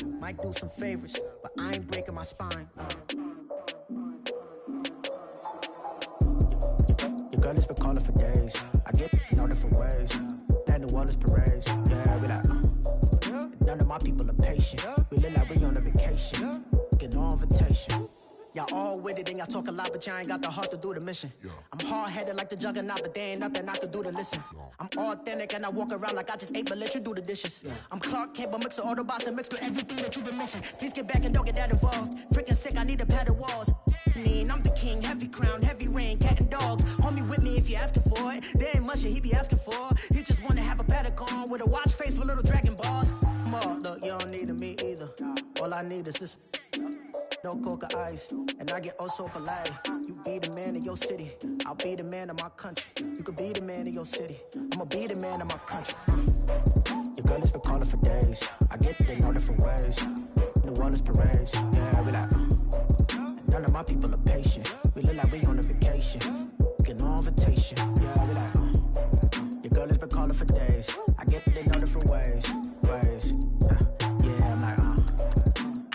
Might do some favors, but I ain't breaking my spine. Your girl has been calling for days. I get in all different ways. That New Orleans parades. Yeah, we like, none of my people are patient. We look like we on a vacation. Get no invitation. Y'all all with it and y'all talk a lot, but y'all ain't got the heart to do the mission. I'm hard-headed like the juggernaut, but there ain't nothing I can do to listen. I'm authentic and I walk around like I just ate, but let you do the dishes. I'm Clark Kent, but mix of Autobots and mixed with everything that you've been missing. Please get back and don't get that involved. Freaking sick, I need to pad the walls. I'm the king, heavy crown, heavy rain, cat and dogs. Homie with me if you're asking for it. There ain't much that he be asking for. He just wanna have a paddock on with a watch face with little dragon balls. Look, you don't need me either. All I need is this. No coca ice, and I get oh so polite. You be the man of your city, I'll be the man of my country. You could be the man of your city, I'ma be the man of my country. Your girl has been calling for days. I get it in all different ways. New Orleans parades, yeah, we like. None of my people are patient. We look like we on a vacation. Get no invitation, yeah, we like. Your girl has been calling for days. I get it in all different ways. Yeah, I'm like,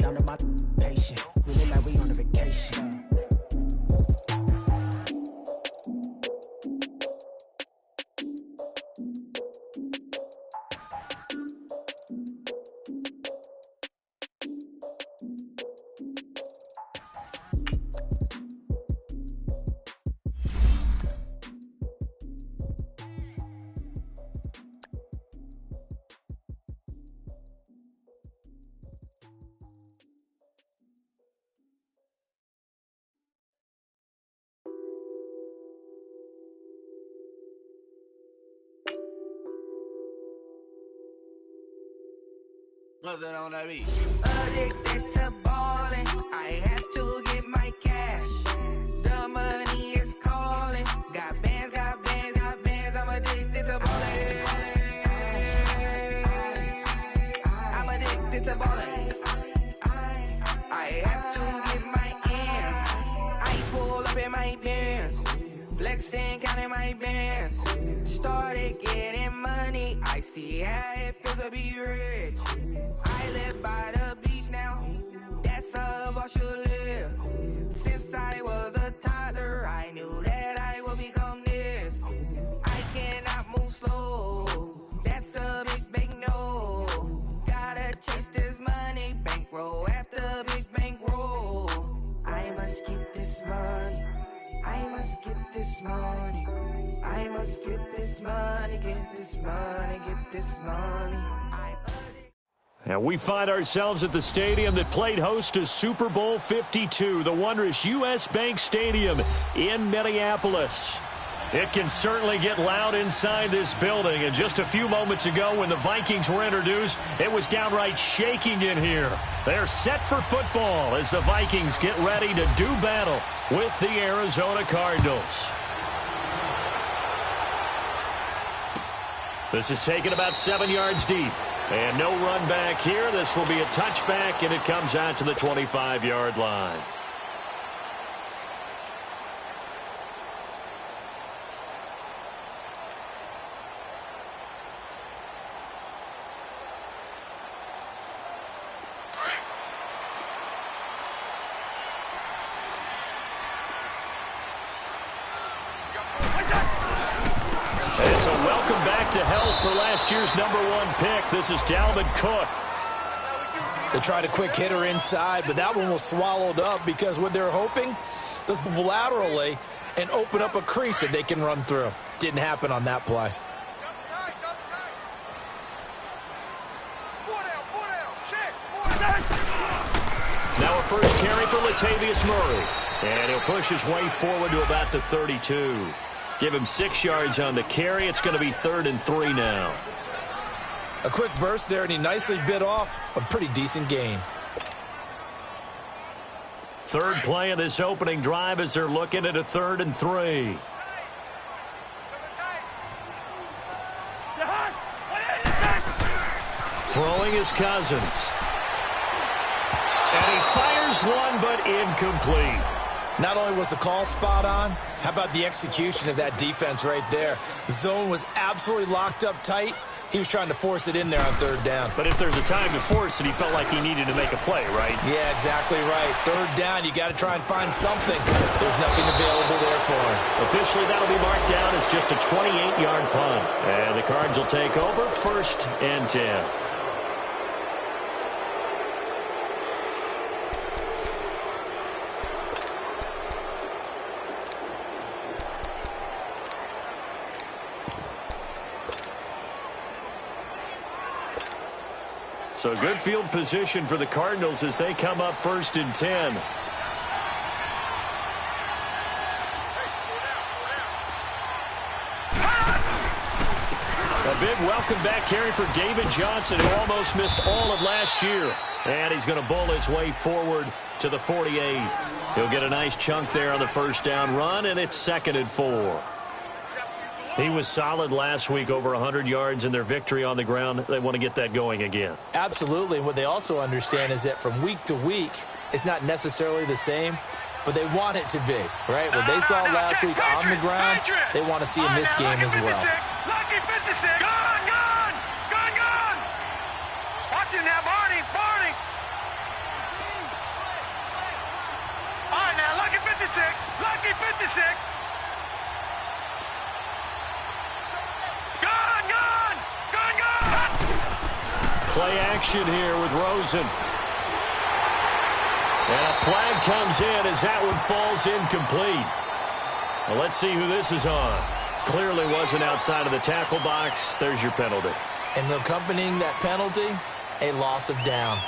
none of my patient. We look like we on a vacation. Nothing on that beat. Addicted to ballin', I have to get my cash. The money is calling. Got bands, got bands, got bands. I'm addicted to ballin'. I'm addicted to ballin'. I have to get my ends. I pull up in my bands, flexing, counting my bands. Started getting money. I see how it feels to be rich. I live by the beach now, that's how I should live. Since I was a toddler, I knew that I would become this. I cannot move slow, that's a big no. Gotta chase this money, bankroll after big bankroll. I must get this money, I must get this money. I must get this money, get this money, get this money. And we find ourselves at the stadium that played host to Super Bowl 52, the wondrous U.S. Bank Stadium in Minneapolis. It can certainly get loud inside this building. And just a few moments ago when the Vikings were introduced, it was downright shaking in here. They're set for football as the Vikings get ready to do battle with the Arizona Cardinals. This is taken about 7 yards deep. And no run back here. This will be a touchback, and it comes out to the 25-yard line. It's a welcome back to health for last year's #1 pick. This is Dalvin Cook. They tried a quick hitter inside, but that one was swallowed up because what they're hoping, let's move laterally and open up a crease that they can run through. Didn't happen on that play. Now a first carry for Latavius Murray. And he'll push his way forward to about the 32. Give him 6 yards on the carry. It's going to be 3rd and 3 now. A quick burst there, and he nicely bit off a pretty decent gain. Third play of this opening drive as they're looking at a 3rd and 3. Throwing his Cousins. And he fires one, but incomplete. Not only was the call spot on, how about the execution of that defense right there? Zone was absolutely locked up tight. He was trying to force it in there on third down. But if there's a time to force it, he felt like he needed to make a play, right? Yeah, exactly right. Third down, you got to try and find something. There's nothing available there for him. Officially, that'll be marked down as just a 28-yard punt. And the Cards will take over 1st and 10. So good field position for the Cardinals as they come up 1st and 10. A big welcome back carry for David Johnson, who almost missed all of last year. And he's going to bowl his way forward to the 48. He'll get a nice chunk there on the first down run, and it's 2nd and 4. He was solid last week, over 100 yards in their victory on the ground. They want to get that going again. Absolutely. What they also understand is that from week to week, it's not necessarily the same, but they want it to be, right? What they saw last week on the ground, they want to see in this game as well. Lucky 56. Gone! Watch it now, Barney. All right, now, Lucky 56. Play action here with Rosen. And a flag comes in as that one falls incomplete. Well, let's see who this is on. Clearly wasn't outside of the tackle box. There's your penalty. And accompanying that penalty, a loss of down.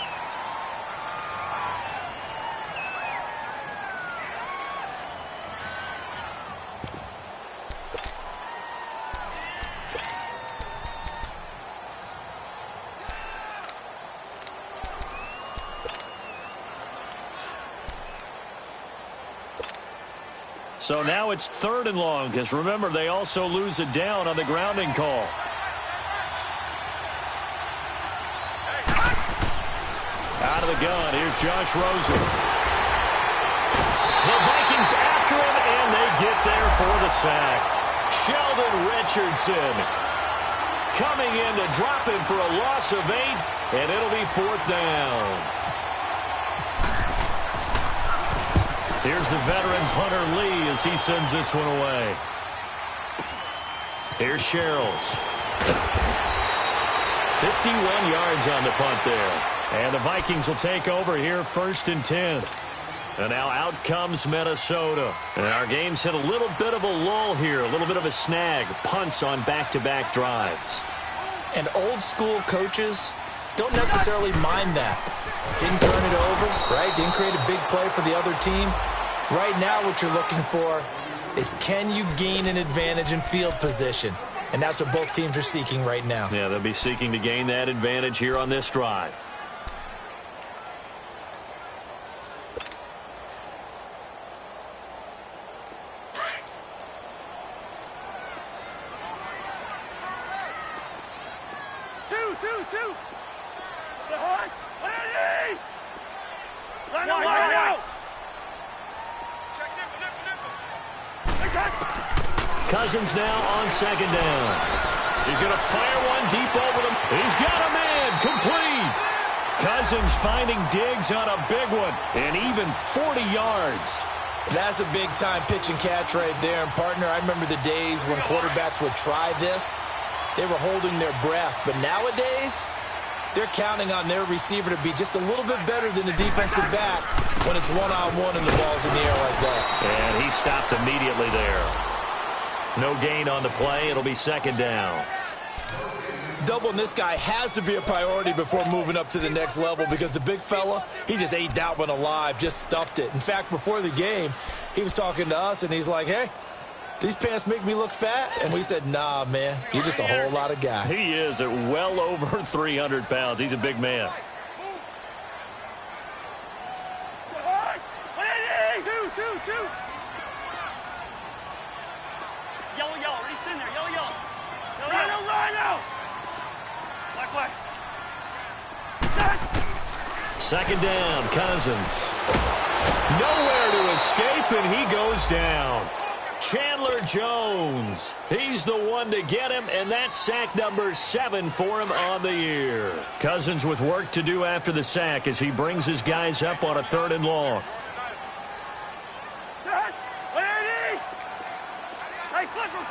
So now it's 3rd and long, because remember, they also lose it down on the grounding call. Out of the gun, here's Josh Rosen. The Vikings after him, and they get there for the sack. Sheldon Richardson coming in to drop him for a loss of 8, and it'll be 4th down. Here's the veteran punter Lee as he sends this one away. Here's Sherrills. 51 yards on the punt there. And the Vikings will take over here 1st and 10. And now out comes Minnesota. And our game's hit a little bit of a lull here, a little bit of a snag. Punts on back-to-back drives. And old school coaches don't necessarily mind that. Didn't turn it over, right? Didn't create a big play for the other team. Right now what you're looking for is, can you gain an advantage in field position? And that's what both teams are seeking right now. Yeah, they'll be seeking to gain that advantage here on this drive. Two. Cousins now on 2nd down. He's going to fire one deep over them. He's got a man complete. Cousins finding Diggs on a big one, and even 40 yards. That's a big-time pitch and catch right there. And, partner, I remember the days when quarterbacks would try this. They were holding their breath. But nowadays, they're counting on their receiver to be just a little bit better than the defensive back when it's one-on-one and the ball's in the air like that. And he stopped immediately there. No gain on the play. It'll be 2nd down. Doubling this guy has to be a priority before moving up to the next level, because the big fella, he just ate that one alive, just stuffed it. In fact, before the game, he was talking to us, and he's like, hey, these pants make me look fat? And we said, nah, man, you're just a whole lot of guy. He is at well over 300 pounds. He's a big man. Two. Yellow. Ready, in there. Yellow. Rhino. Black. 2nd down, Cousins. Nowhere to escape, and he goes down. Chandler Jones. He's the one to get him, and that's sack number 7 for him on the year. Cousins with work to do after the sack as he brings his guys up on a 3rd and long. Hey, Clifford!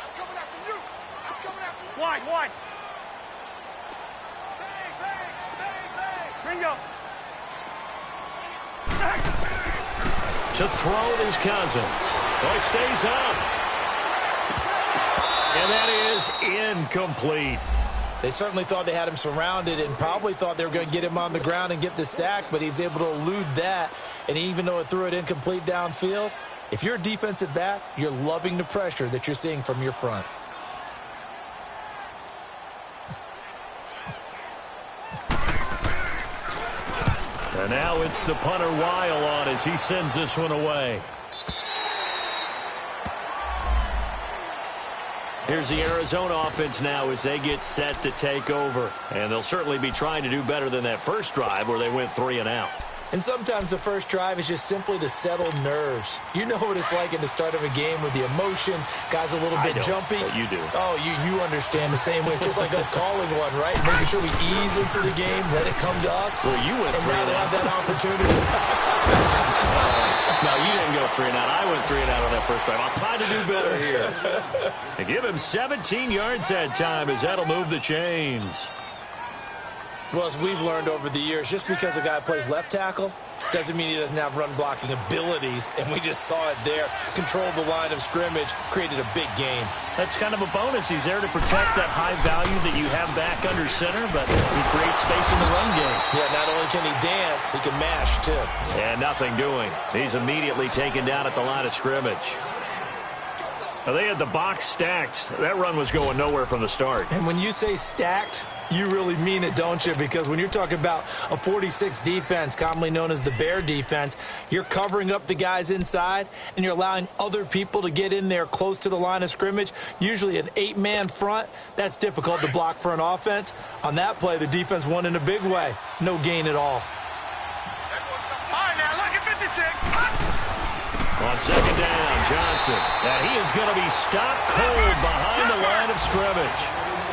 I'm coming after you! Wide! Bang! Bingo! To throw it is Cousins. Boy, stays up. And that is incomplete. They certainly thought they had him surrounded and probably thought they were going to get him on the ground and get the sack, but he was able to elude that. And even though it threw it incomplete downfield, if you're a defensive back, you're loving the pressure that you're seeing from your front. And now it's the punter Weil on as he sends this one away. Here's the Arizona offense now as they get set to take over. And they'll certainly be trying to do better than that first drive where they went 3 and out. And sometimes the first drive is just simply to settle nerves. You know what it's like at the start of a game with the emotion. Guys a little bit jumpy. But you do. Oh, you understand the same way. It's just like us calling one, right? Making sure we ease into the game, let it come to us. Well, you went 3 and out. Have that opportunity. No, you didn't go 3 and out. I went 3 and out on that first drive. I'll try to do better here. And give him 17 yards that time as that'll move the chains. Well, as we've learned over the years, just because a guy plays left tackle doesn't mean he doesn't have run-blocking abilities, and we just saw it there. Controlled the line of scrimmage, created a big game. That's kind of a bonus. He's there to protect that high value that you have back under center, but he creates space in the run game. Yeah, not only can he dance, he can mash, too. And nothing doing. He's immediately taken down at the line of scrimmage. Now, they had the box stacked. That run was going nowhere from the start. And when you say stacked, you really mean it, don't you? Because when you're talking about a 46 defense, commonly known as the Bear defense, you're covering up the guys inside, and you're allowing other people to get in there close to the line of scrimmage, usually an 8-man front. That's difficult to block for an offense. On that play, the defense won in a big way. No gain at all. All right, now, look at 56. On 2nd down, Johnson. Now he is going to be stopped cold behind the line of scrimmage.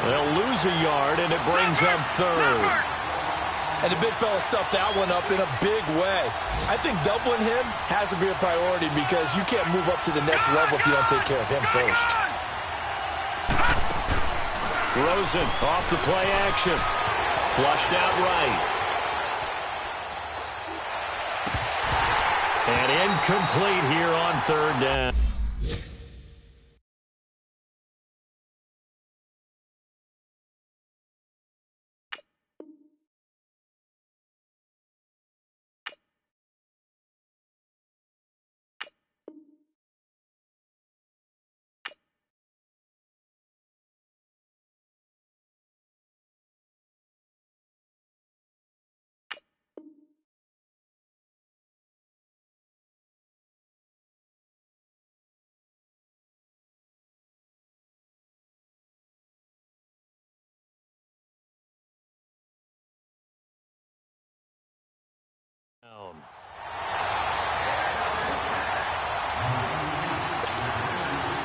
They'll lose a yard, and it brings up 3rd. And the big fella stuffed that one up in a big way. I think doubling him has to be a priority because you can't move up to the next level if you don't take care of him first. Rosen off the play action. Flushed out right. And incomplete here on 3rd down.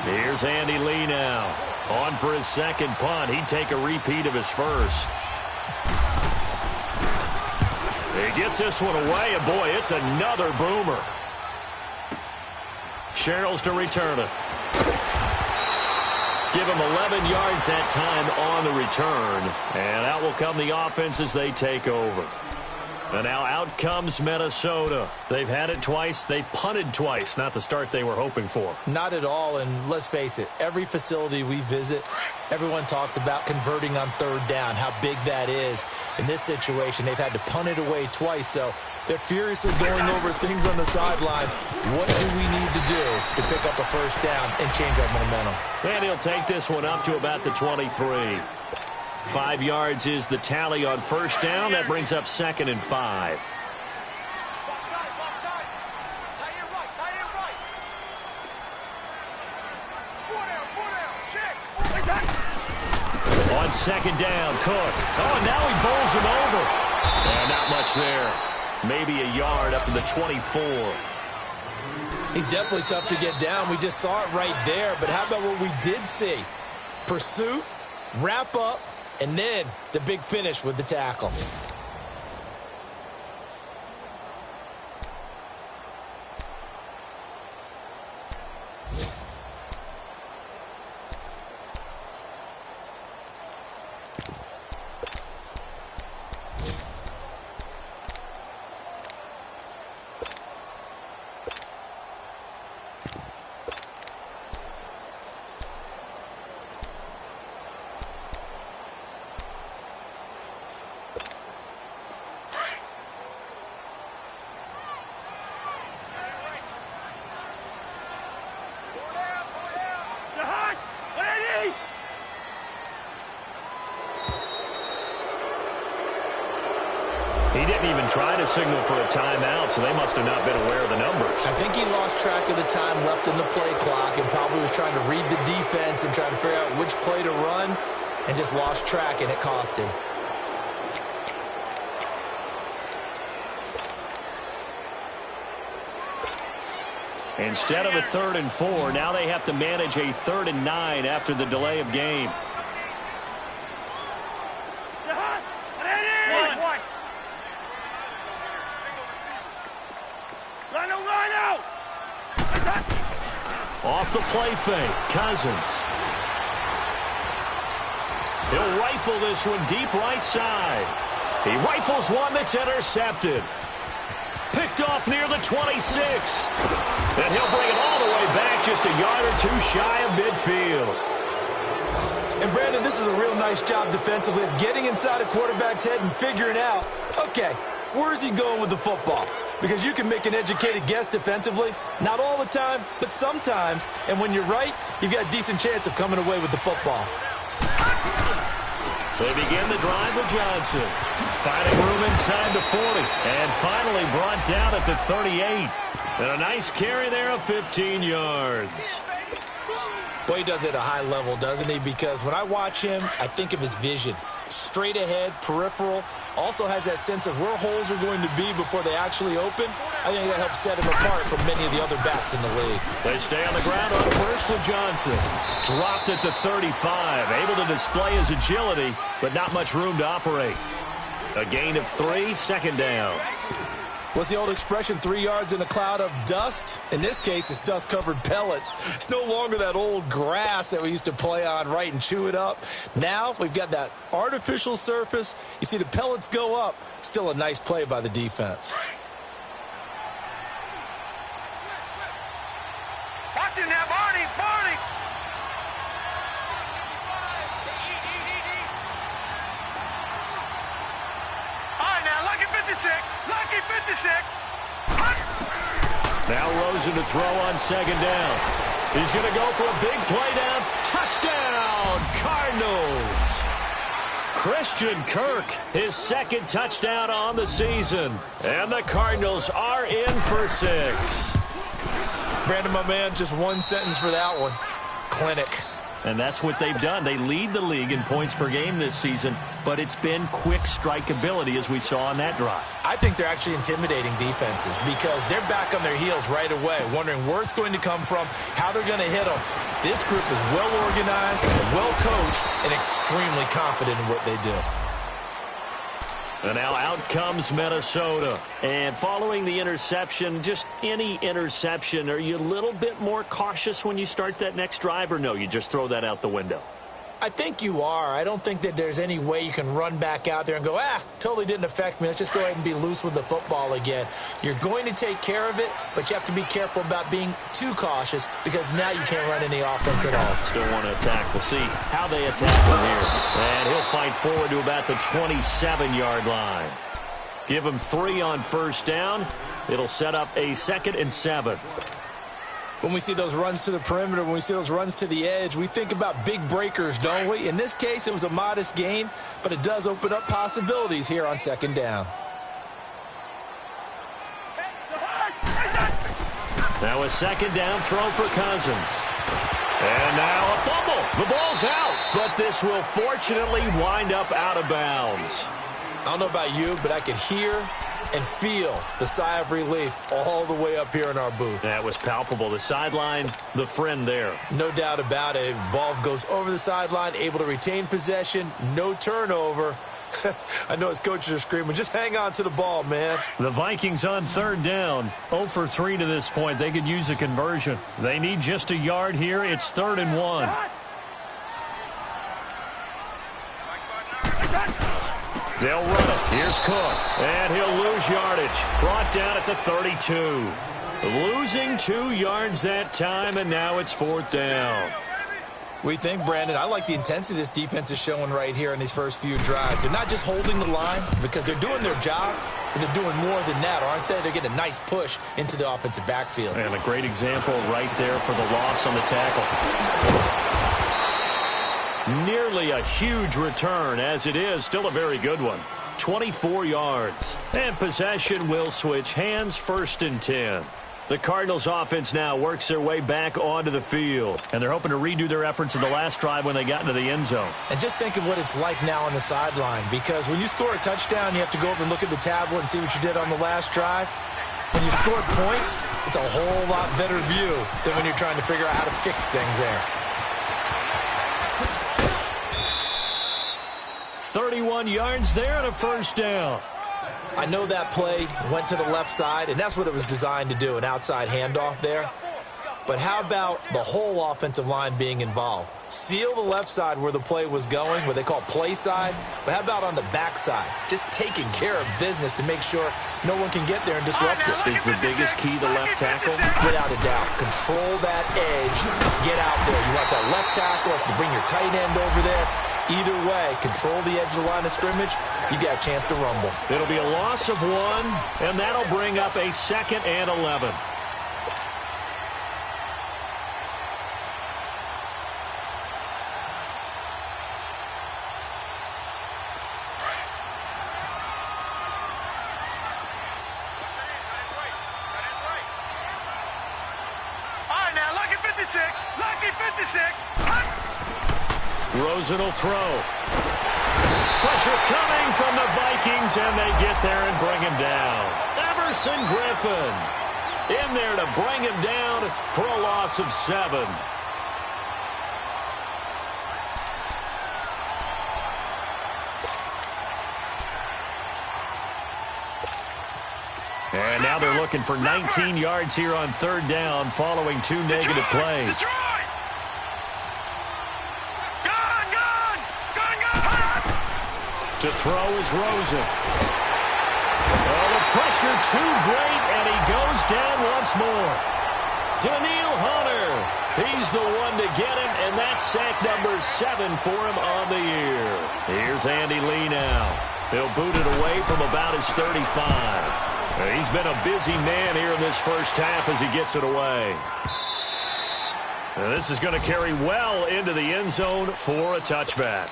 Here's Andy Lee now. On for his 2nd punt. He'd take a repeat of his first. He gets this one away, and boy, it's another boomer. Sherrills to return it. Give him 11 yards that time on the return. And out will come the offense as they take over. And now out comes Minnesota. They've had it twice. They've punted twice. Not the start they were hoping for. Not at all, and let's face it, every facility we visit, everyone talks about converting on 3rd down, how big that is. In this situation, they've had to punt it away twice, so they're furiously going over things on the sidelines. What do we need to do to pick up a 1st down and change our momentum? And he'll take this one up to about the 23. 5 yards is the tally on 1st down. That brings up 2nd and 5. On 2nd down, Cook. Oh, and now he bowls him over. And not much there. Maybe a yard up to the 24. He's definitely tough to get down. We just saw it right there. But how about what we did see? Pursuit, wrap up, and then the big finish with the tackle. He didn't even try to signal for a timeout, so they must have not been aware of the numbers. I think he lost track of the time left in the play clock and probably was trying to read the defense and trying to figure out which play to run and just lost track, and it cost him. Instead of a 3rd and 4, now they have to manage a 3rd and 9 after the delay of game. Off the play fake, Cousins. He'll rifle this one deep right side. He rifles one that's intercepted. Picked off near the 26. And he'll bring it all the way back just a yard or two shy of midfield. And, Brandon, this is a real nice job defensively of getting inside a quarterback's head and figuring out, okay, where is he going with the football? Because you can make an educated guess defensively. Not all the time, but sometimes. And when you're right, you've got a decent chance of coming away with the football. They begin the drive with Johnson. Finding room inside the 40. And finally brought down at the 38. And a nice carry there of 15 yards. Boy, he does it at a high level, doesn't he? Because when I watch him, I think of his vision. Straight ahead, peripheral. Also has that sense of where holes are going to be before they actually open. I think that helps set him apart from many of the other backs in the league. They stay on the ground on first with Johnson. Dropped at the 35. Able to display his agility, but not much room to operate. A gain of 3, 2nd down. What's the old expression, 3 yards in a cloud of dust? In this case, it's dust-covered pellets. It's no longer that old grass that we used to play on, right, and chew it up. Now we've got that artificial surface. You see the pellets go up. Still a nice play by the defense. Watch it now, Barney, Barney. All right, now, lucky 56. Lucky 56. Now Rosen to throw on 2nd down. He's going to go for a big play down. Touchdown, Cardinals. Christian Kirk, his 2nd touchdown on the season. And the Cardinals are in for 6. Brandon, my man, just one sentence for that one. Clinic. And that's what they've done. They lead the league in points per game this season, but it's been quick strike ability as we saw on that drive. I think they're actually intimidating defenses because they're back on their heels right away, wondering where it's going to come from, how they're going to hit them. This group is well organized, well coached, and extremely confident in what they do. And now out comes Minnesota. And following the interception, just any interception, are you a little bit more cautious when you start that next drive, or no, you just throw that out the window? I think you are. I don't think that there's any way you can run back out there and go, totally didn't affect me. Let's just go ahead and be loose with the football again. You're going to take care of it, but you have to be careful about being too cautious because now you can't run any offense at all. Still want to attack. We'll see how they attack from here. And he'll fight forward to about the 27-yard line. Give him 3 on 1st down. It'll set up a 2nd and 7. When we see those runs to the perimeter, when we see those runs to the edge, we think about big breakers, don't we? In this case, it was a modest gain, but it does open up possibilities here on 2nd down. Now a 2nd down throw for Cousins. And now a fumble. The ball's out, but this will fortunately wind up out of bounds. I don't know about you, but I could hear and feel the sigh of relief all the way up here in our booth. That was palpable. The sideline, the friend there. No doubt about it. Ball goes over the sideline, able to retain possession, no turnover. I know his coaches are screaming, just hang on to the ball, man. The Vikings on third down, 0 for 3 to this point. They could use a conversion. They need just a yard here. It's 3rd and 1. They'll run it. Here's Cook. And he'll lose yardage. Brought down at the 32. Losing 2 yards that time, and now it's 4th down. We think, Brandon, I like the intensity this defense is showing right here in these first few drives. They're not just holding the line because they're doing their job, but they're doing more than that, aren't they? They're getting a nice push into the offensive backfield. And a great example right there for the loss on the tackle. Nearly a huge return. As it is, still a very good one. 24 yards. And possession will switch hands, 1st and 10. The Cardinals offense now works their way back onto the field. And they're hoping to redo their efforts in the last drive when they got into the end zone. And just think of what it's like now on the sideline, because when you score a touchdown, you have to go over and look at the tablet and see what you did on the last drive. When you score points, it's a whole lot better view than when you're trying to figure out how to fix things there. 31 yards there and a 1st down. I know that play went to the left side, and that's what it was designed to do, an outside handoff there. But how about the whole offensive line being involved? Seal the left side where the play was going, what they call play side. But how about on the back side? Just taking care of business to make sure no one can get there and disrupt it. Is the biggest key the left tackle? Without a doubt. Control that edge. Get out there. You want that left tackle. If you bring your tight end over there, either way, control the edge of the line of scrimmage, you got a chance to rumble. It'll be a loss of 1, and that'll bring up a 2nd and 11. All right, now, lucky 56. Lucky 56. Rosen will throw. Pressure coming from the Vikings, and they get there and bring him down. Everson Griffin in there to bring him down for a loss of 7. And now they're looking for 19 yards here on 3rd down following 2 negative plays. To throw is Rosen. Oh, the pressure too great, and he goes down once more. Daniil Hunter, he's the one to get him, and that's sack number 7 for him on the year. Here's Andy Lee now. He'll boot it away from about his 35. He's been a busy man here in this first half as he gets it away. And this is going to carry well into the end zone for a touchback.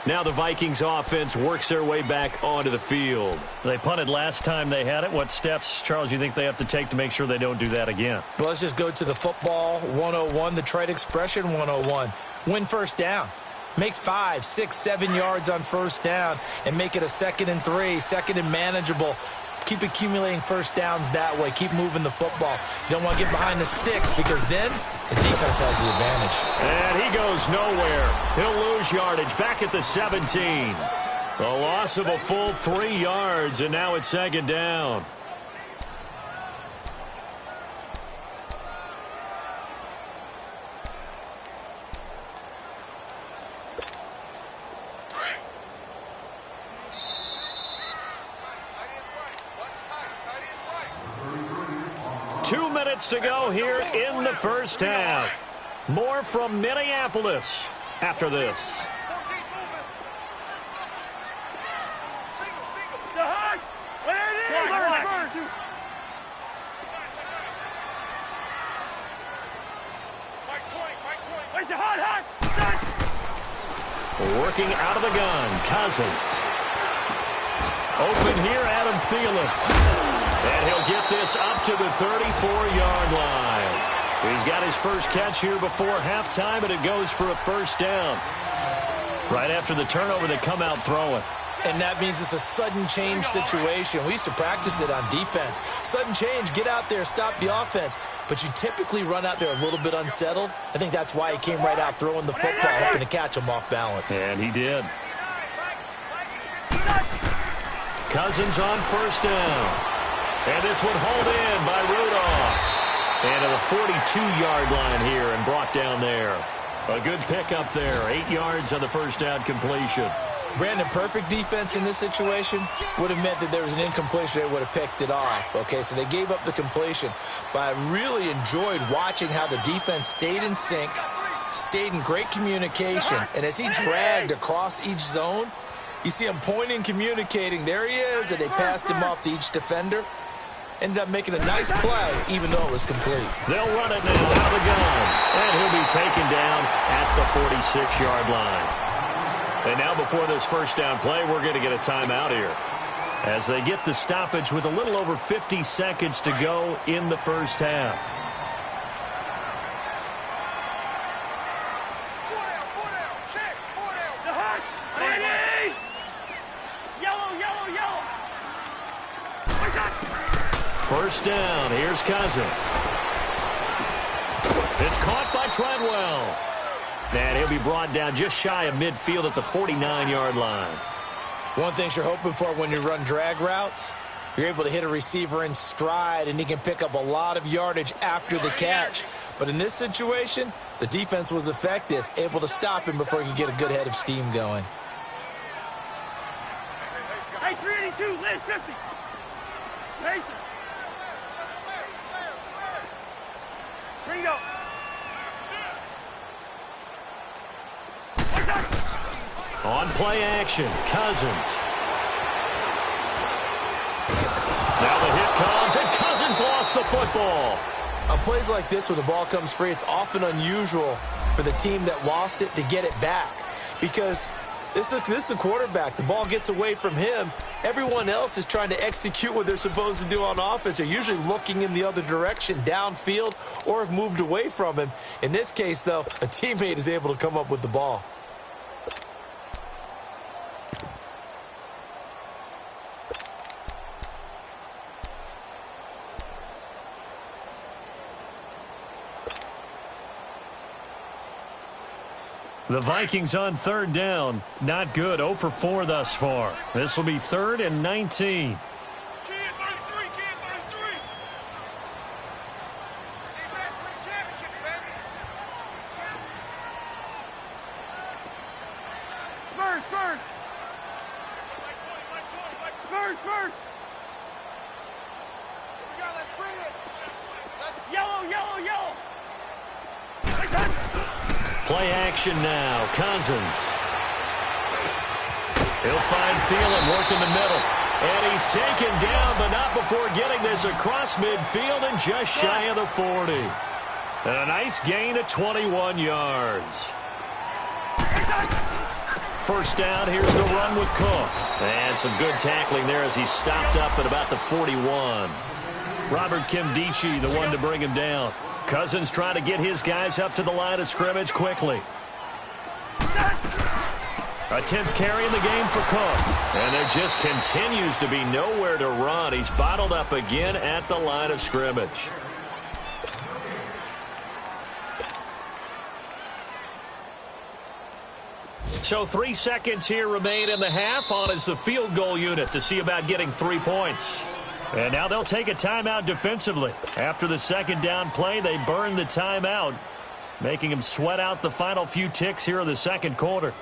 Now the Vikings offense works their way back onto the field. They punted last time they had it. What steps, Charles, you think they have to take to make sure they don't do that again? Well, let's just go to the football 101, the trade expression 101. Win 1st down. Make 5, 6, 7 yards on 1st down and make it a 2nd and 3, 2nd and manageable. Keep accumulating 1st downs that way. Keep moving the football. You don't want to get behind the sticks because then the defense has the advantage. And he goes nowhere. He'll lose yardage back at the 17. A loss of a full 3 yards, and now it's 2nd down. To go here in the first half. More from Minneapolis after this. Working out of the gun, Cousins. Open here, Adam Thielen. And he'll get this up to the 34-yard line. He's got his first catch here before halftime, and it goes for a 1st down. Right after the turnover, they come out throwing. And that means it's a sudden change situation. We used to practice it on defense. Sudden change, get out there, stop the offense. But you typically run out there a little bit unsettled. I think that's why he came right out throwing the football, hoping to catch him off balance. And he did. Cousins on first down. And this one hauled in by Rudolph. And to the 42-yard line here and brought down there. A good pickup there. 8 yards on the first down completion. Brandon, perfect defense in this situation would have meant that there was an incompletion. They would have picked it off. Okay, so they gave up the completion. But I really enjoyed watching how the defense stayed in sync, stayed in great communication. And as he dragged across each zone, you see him pointing, communicating. There he is, and they passed him off to each defender. Ended up making a nice play, even though it was complete. They'll run it now out of the gun. And he'll be taken down at the 46-yard line. And now before this first down play, we're going to get a timeout here. As they get the stoppage with a little over 50 seconds to go in the first half. First down, here's Cousins. It's caught by Treadwell. And he'll be brought down just shy of midfield at the 49-yard line. One thing you're hoping for when you run drag routes, you're able to hit a receiver in stride, and he can pick up a lot of yardage after the catch. But in this situation, the defense was effective, able to stop him before he could get a good head of steam going. Hey, 382, Liz 50. Mason. Ringo. On play action, Cousins. Now the hit comes, and Cousins lost the football. On plays like this where the ball comes free, it's often unusual for the team that lost it to get it back. Because this is a quarterback. The ball gets away from him. Everyone else is trying to execute what they're supposed to do on offense. They're usually looking in the other direction, downfield, or have moved away from him. In this case, though, a teammate is able to come up with the ball. The Vikings on third down. Not good. 0 for 4 thus far. This will be 3rd and 19. Play action now. Cousins. He'll find Thielen working the middle. And he's taken down, but not before getting this across midfield and just shy of the 40. And a nice gain of 21 yards. First down, here's the run with Cook. And some good tackling there as he stopped up at about the 41. Robert Kimdichie, the one to bring him down. Cousins trying to get his guys up to the line of scrimmage quickly. A 10th carry in the game for Cook. And there just continues to be nowhere to run. He's bottled up again at the line of scrimmage. So 3 seconds here remain in the half. On is the field goal unit to see about getting 3 points. And now they'll take a timeout defensively. After the second down play, they burn the timeout, making them sweat out the final few ticks here in the second quarter.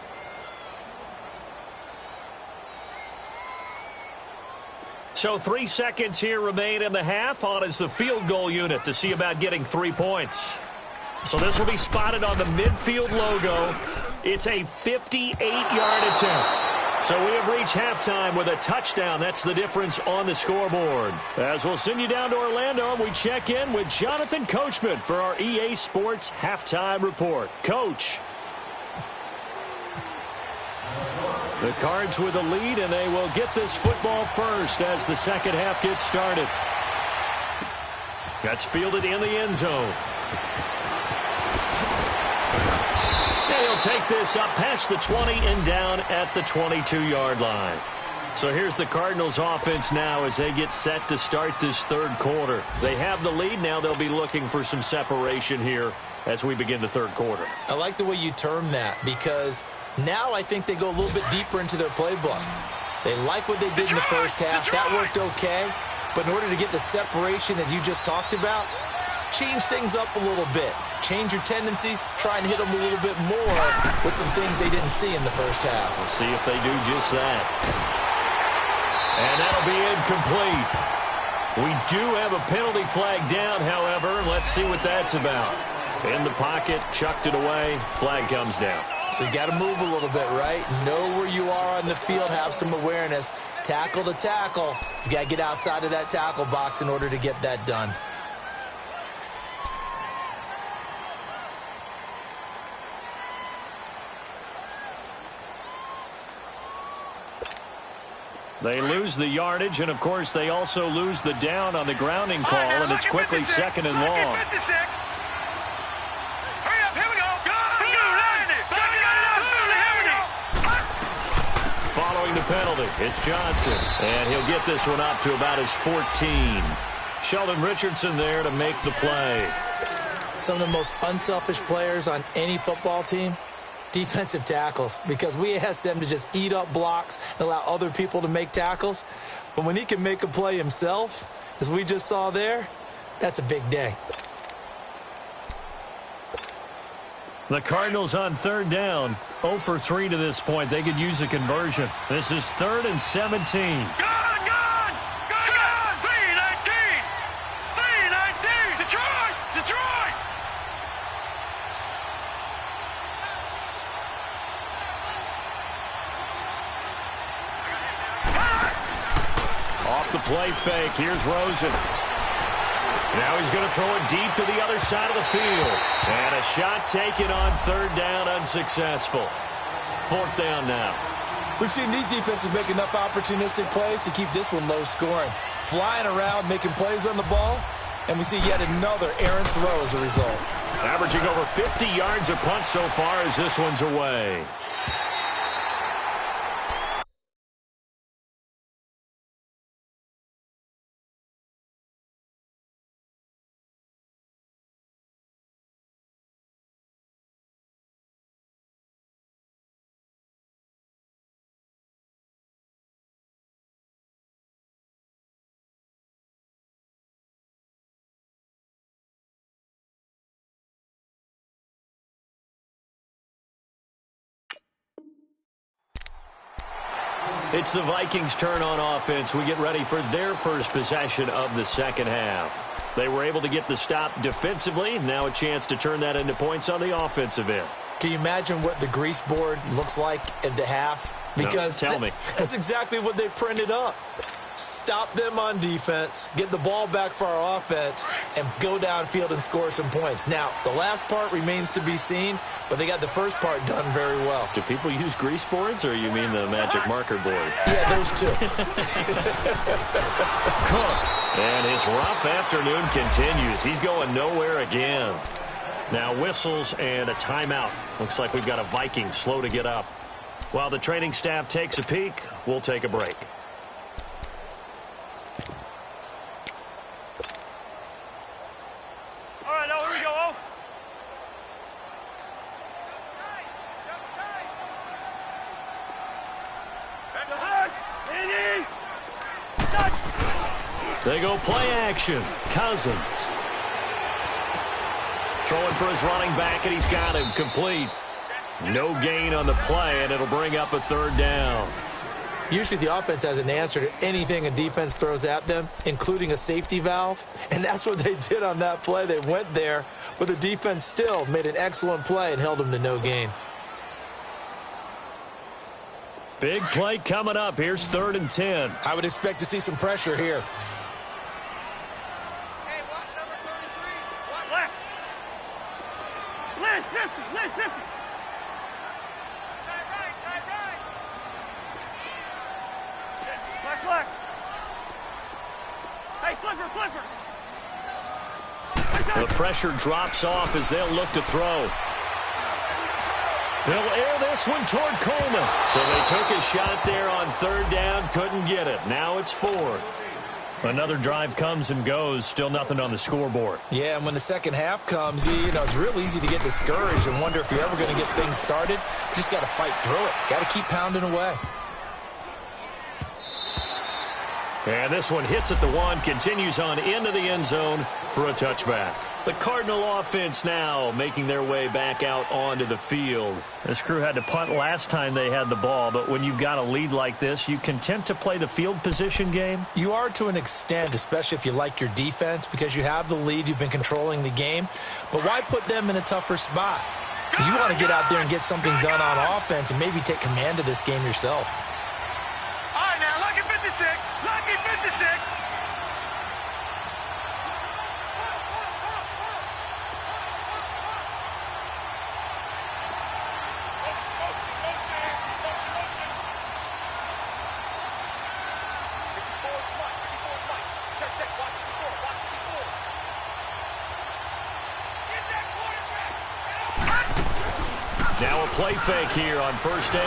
So 3 seconds here remain in the half. On is the field goal unit to see about getting 3 points. So this will be spotted on the midfield logo. It's a 58-yard attempt. So we have reached halftime with a touchdown. That's the difference on the scoreboard. As we'll send you down to Orlando, we check in with Jonathan Coachman for our EA Sports Halftime Report. Coach. The Cards with the lead, and they will get this football first as the second half gets started. That's fielded in the end zone. And he'll take this up past the 20 and down at the 22-yard line. So here's the Cardinals offense now as they get set to start this third quarter. They have the lead now. They'll be looking for some separation here as we begin the third quarter. I like the way you term that because now I think they go a little bit deeper into their playbook. They like what they did in the first half. That worked okay. But in order to get the separation that you just talked about, change things up a little bit. Change your tendencies. Try and hit them a little bit more with some things they didn't see in the first half. We'll see if they do just that. And that'll be incomplete. We do have a penalty flag down, however. Let's see what that's about. In the pocket, chucked it away. Flag comes down. So you got to move a little bit, right? Know where you are on the field. Have some awareness. Tackle to tackle. You got to get outside of that tackle box in order to get that done. They lose the yardage, and, of course, they also lose the down on the grounding call, and it's quickly second and long. Following the penalty, it's Johnson, and he'll get this one up to about his 14. Sheldon Richardson there to make the play. Some of the most unselfish players on any football team, defensive tackles, because we ask them to just eat up blocks and allow other people to make tackles. But when he can make a play himself, as we just saw there, that's a big day. The Cardinals on third down, 0 for 3 to this point. They could use a conversion. This is 3rd and 17. Gone! 319! Detroit! Off the play fake, here's Rosen. Now he's going to throw it deep to the other side of the field. And a shot taken on third down, unsuccessful. 4th down now. We've seen these defenses make enough opportunistic plays to keep this one low scoring. Flying around, making plays on the ball, and we see yet another errant throw as a result. Averaging over 50 yards a punt so far as this one's away. It's the Vikings' turn on offense. We get ready for their first possession of the second half. They were able to get the stop defensively. Now a chance to turn that into points on the offensive end. Can you imagine what the grease board looks like at the half? Because no, tell me. That's exactly what they printed up. Stop them on defense, get the ball back for our offense, and go downfield and score some points. Now, the last part remains to be seen, but they got the first part done very well. Do people use grease boards, or you mean the magic marker board? Yeah, those two. Cook. And his rough afternoon continues. He's going nowhere again. Now whistles and a timeout. Looks like we've got a Viking slow to get up. While the training staff takes a peek, we'll take a break. They go play action. Cousins. Throwing for his running back, and he's got him complete. No gain on the play, and it'll bring up a 3rd down. Usually the offense has an answer to anything a defense throws at them, including a safety valve. And that's what they did on that play. They went there, but the defense still made an excellent play and held them to no gain. Big play coming up. Here's 3rd and 10. I would expect to see some pressure here. Hey, watch number 33. Watch left. Left 50. Tight right. Left. Hey, flipper. The pressure drops off as they'll look to throw. They'll air this one toward Coleman. So they took a shot there on third down, couldn't get it. Now it's fourth. Another drive comes and goes, still nothing on the scoreboard. Yeah, and when the second half comes, you know, it's real easy to get discouraged and wonder if you're ever going to get things started. You just got to fight through it. Got to keep pounding away. And this one hits at the one, continues on into the end zone for a touchback. The Cardinal offense now making their way back out onto the field. This crew had to punt last time they had the ball, but when you've got a lead like this, you content to play the field position game? You are to an extent, especially if you like your defense, because you have the lead, you've been controlling the game. But why put them in a tougher spot? You want to get out there and get something done on offense and maybe take command of this game yourself. All right, now, lucky 56. Lucky 56. Now a play fake here on first down.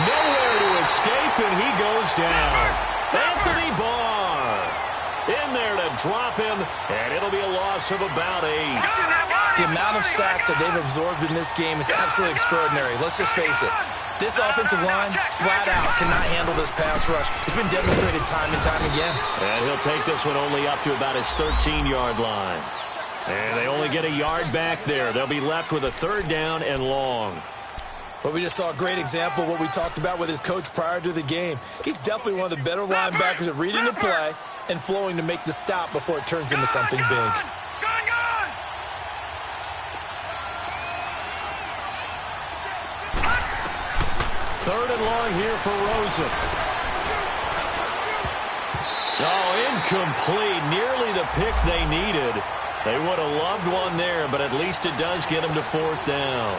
Nowhere to escape, and he goes down. Anthony Barr in there to drop him, and it'll be a loss of about 8. The amount of sacks that they've absorbed in this game is absolutely extraordinary. Let's just face it. This offensive line, flat out, cannot handle this pass rush. It's been demonstrated time and time again. And he'll take this one only up to about his 13-yard line. And they only get a yard back there. They'll be left with a third down and long. But we just saw a great example of what we talked about with his coach prior to the game. He's definitely one of the better linebackers at reading the play and flowing to make the stop before it turns into something big. Third and long here for Rosen. Oh, incomplete. Nearly the pick they needed. They would have loved one there, but at least it does get them to fourth down.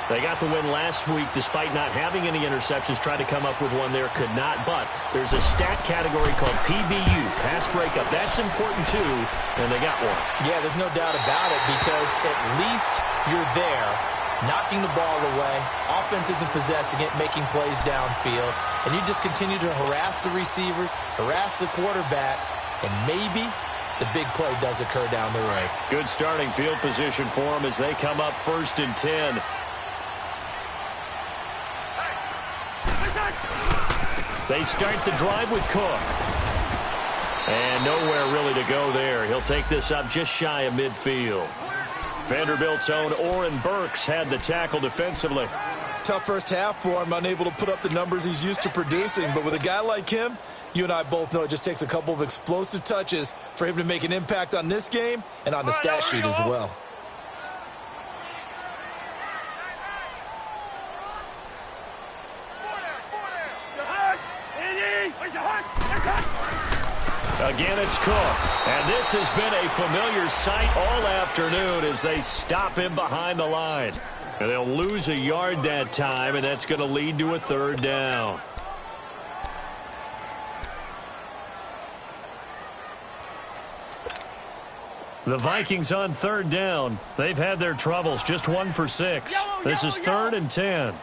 They got the win last week despite not having any interceptions. Tried to come up with one there, could not. But there's a stat category called PBU, pass breakup. That's important too, and they got one. Yeah, there's no doubt about it because at least you're there, knocking the ball away. Offense isn't possessing it, making plays downfield. And you just continue to harass the receivers, harass the quarterback, and maybe the big play does occur down the road. Good starting field position for them as they come up 1st and 10. They start the drive with Cook. And nowhere really to go there. He'll take this up just shy of midfield. Vanderbilt's own Oren Burks had the tackle defensively. Tough first half for him, unable to put up the numbers he's used to producing. But with a guy like him, you and I both know it just takes a couple of explosive touches for him to make an impact on this game and on the stat sheet as well. Again, it's Cook. And this has been a familiar sight all afternoon as they stop him behind the line. And they'll lose a yard that time, and that's going to lead to a third down. The Vikings on third down. They've had their troubles, just 1 for 6. This is 3rd and 10.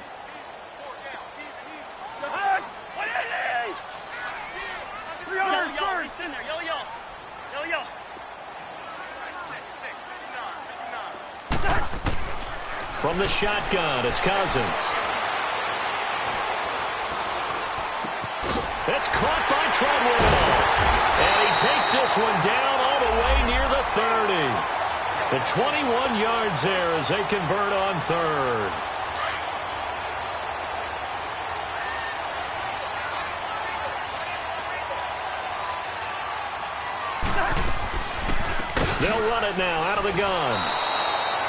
From the shotgun, it's Cousins. It's caught by Treadwell. And he takes this one down all the way near the 30. The 21 yards there as they convert on 3rd. They'll run it now out of the gun.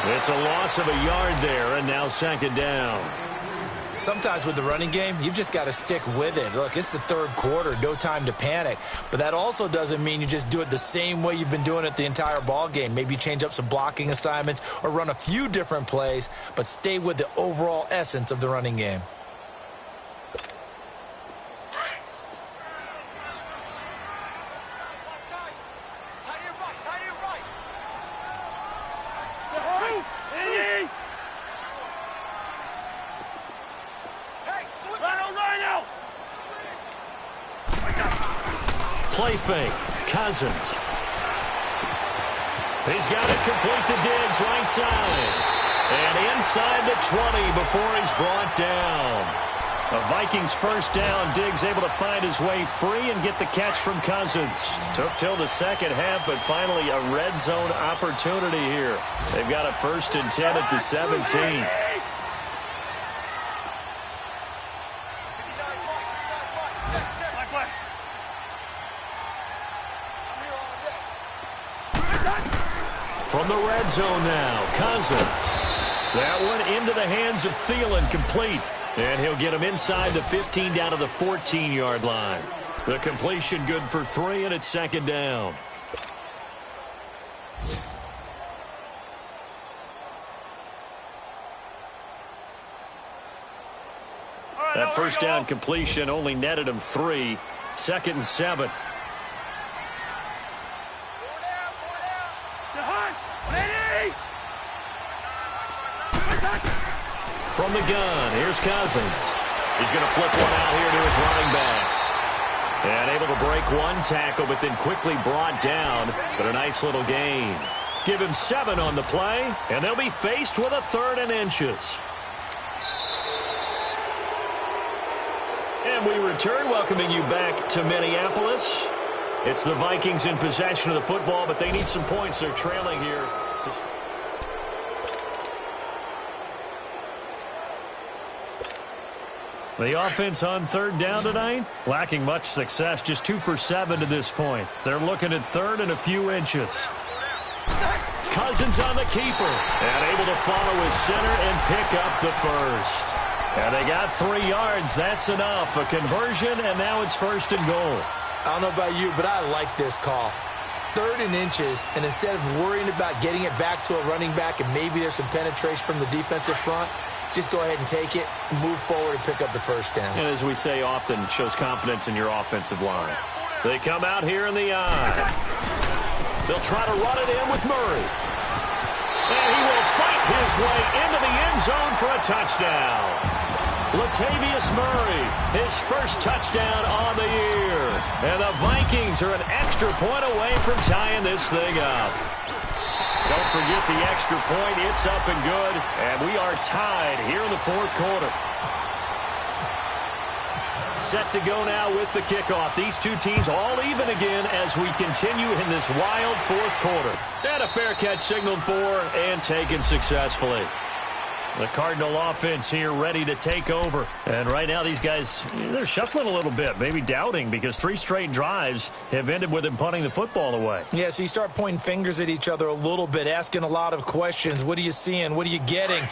It's a loss of a yard there, and now 2nd down. Sometimes with the running game, you've just got to stick with it. Look, it's the 3rd quarter, no time to panic. But that also doesn't mean you just do it the same way you've been doing it the entire ball game. Maybe change up some blocking assignments or run a few different plays, but stay with the overall essence of the running game. play fake. Cousins. He's got it complete to Diggs, right side. And inside the 20 before he's brought down. A Vikings first down. Diggs able to find his way free and get the catch from Cousins. Took till the second half, but finally a red zone opportunity here. They've got a 1st and 10 at the 17. From the red zone now, Cousins. That one into the hands of Thielen, complete. And he'll get him inside the 15 down to the 14-yard line. The completion good for 3, and it's 2nd down. That first down completion only netted him 3. 2nd and 7. From the gun, here's Cousins. He's going to flip one out here to his running back. And able to break one tackle, but then quickly brought down. But a nice little gain. Give him 7 on the play, and they'll be faced with a 3rd and inches. And we return, welcoming you back to Minneapolis. It's the Vikings in possession of the football, but they need some points. They're trailing here. The offense on 3rd down tonight, lacking much success, just 2 for 7 to this point. They're looking at 3rd and a few inches. Cousins on the keeper, and able to follow his center and pick up the 1st. And they got 3 yards. That's enough. A conversion, and now it's 1st and goal. I don't know about you, but I like this call. 3rd and inches, and instead of worrying about getting it back to a running back and maybe there's some penetration from the defensive front, just go ahead and take it, move forward, and pick up the 1st down. And as we say often, shows confidence in your offensive line. They come out here in the eye. They'll try to run it in with Murray. And he will fight his way into the end zone for a touchdown. Latavius Murray, his 1st touchdown on the year. And the Vikings are an extra point away from tying this thing up. Don't forget the extra point. It's up and good. And we are tied here in the 4th quarter. Set to go now with the kickoff. These two teams all even again as we continue in this wild 4th quarter. And a fair catch signaled for and taken successfully. The Cardinal offense here ready to take over. And right now these guys, they're shuffling a little bit, maybe doubting, because 3 straight drives have ended with them punting the football away. Yeah, so you start pointing fingers at each other a little bit, asking a lot of questions. What are you seeing? What are you getting?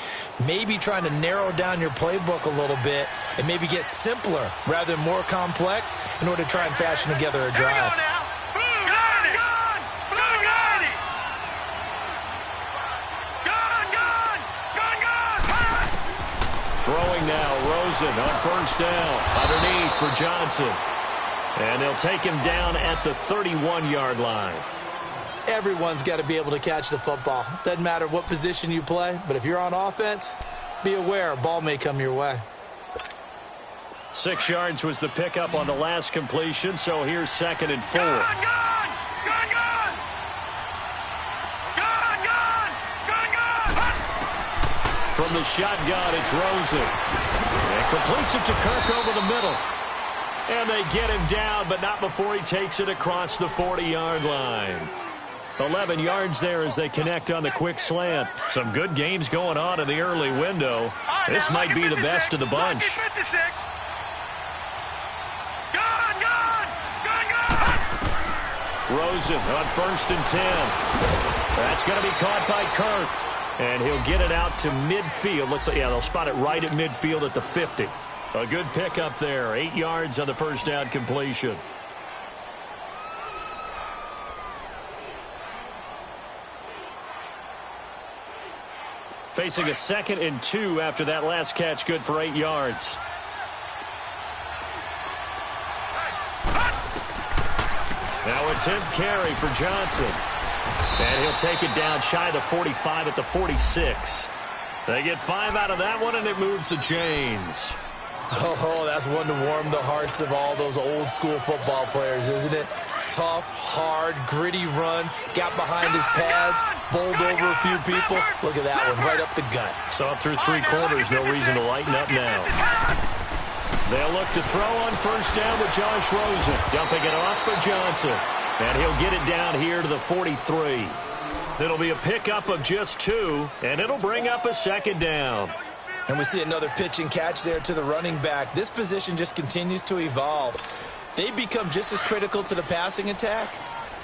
Maybe trying to narrow down your playbook a little bit and maybe get simpler rather than more complex in order to try and fashion together a drive. Throwing now, Rosen on 1st down. Underneath for Johnson. And they'll take him down at the 31-yard line. Everyone's got to be able to catch the football. Doesn't matter what position you play, but if you're on offense, be aware a ball may come your way. 6 yards was the pickup on the last completion, so here's 2nd and 4. From the shotgun, it's Rosen. And completes it to Kirk over the middle. And they get him down, but not before he takes it across the 40-yard line. 11 yards there as they connect on the quick slant. Some good games going on in the early window. This might be the best of the bunch. Rosen on 1st and 10. That's going to be caught by Kirk. And he'll get it out to midfield. Looks like, yeah, they'll spot it right at midfield at the 50. A good pickup there. 8 yards on the 1st down completion. Facing a 2nd and 2 after that last catch. Good for 8 yards. Now a 10th carry for Johnson. And he'll take it down shy of the 45 at the 46. They get 5 out of that one, and it moves the chains. Oh, that's one to warm the hearts of all those old-school football players, isn't it? tough, hard, gritty run. Got behind his pads, bowled over a few people. Look at that one, right up the gut. So up through 3 quarters, no reason to lighten up now. They'll look to throw on first down with Josh Rosen. Dumping it off for Johnson. And he'll get it down here to the 43. It'll be a pickup of just 2, and it'll bring up a second down. And we see another pitch and catch there to the running back. This position just continues to evolve. They become just as critical to the passing attack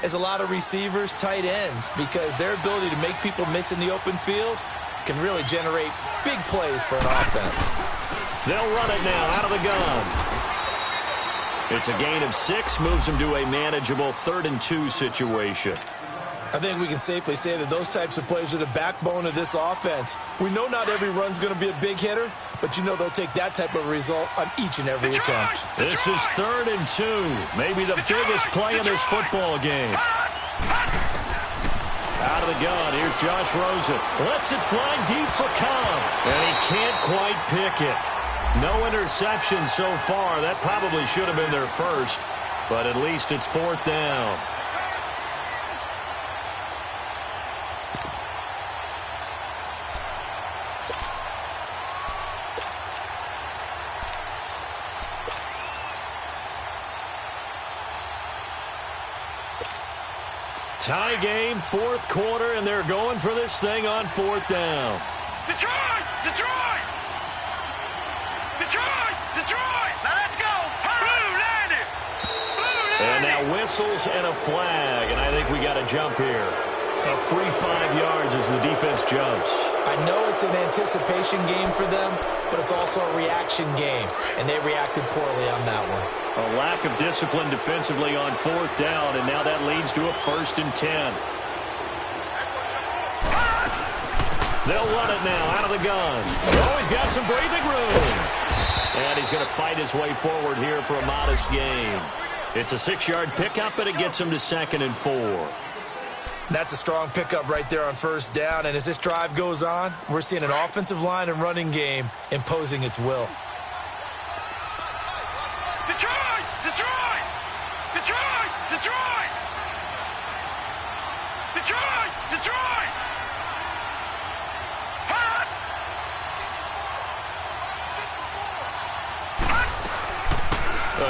as a lot of receivers, tight ends, because their ability to make people miss in the open field can really generate big plays for an offense. They'll run it now out of the gun. It's a gain of 6, moves them to a manageable 3rd and 2 situation. I think we can safely say that those types of plays are the backbone of this offense. We know not every run's going to be a big hitter, but you know they'll take that type of result on each and every attempt. This is 3rd and 2, maybe the biggest play in this football game. Out of the gun, here's Josh Rosen. Lets it fly deep for Cobb, and he can't quite pick it. No interception so far. That probably should have been their first, but at least it's 4th down. Tie game, 4th quarter, and they're going for this thing on 4th down. Detroit! Detroit! Detroit! Detroit! Now let's go! Blue landed! Blue landed! And now whistles and a flag, and I think we got a jump here. A free 5 yards as the defense jumps. I know it's an anticipation game for them, but it's also a reaction game, and they reacted poorly on that one. A lack of discipline defensively on 4th down, and now that leads to a 1st and 10. They'll run it now out of the gun. Oh, he's got some breathing room. And he's going to fight his way forward here for a modest gain. It's a 6-yard pickup, but it gets him to 2nd and 4. That's a strong pickup right there on 1st down, and as this drive goes on, we're seeing an offensive line and running game imposing its will. Detroit! Detroit! Detroit! Detroit! Detroit! Detroit!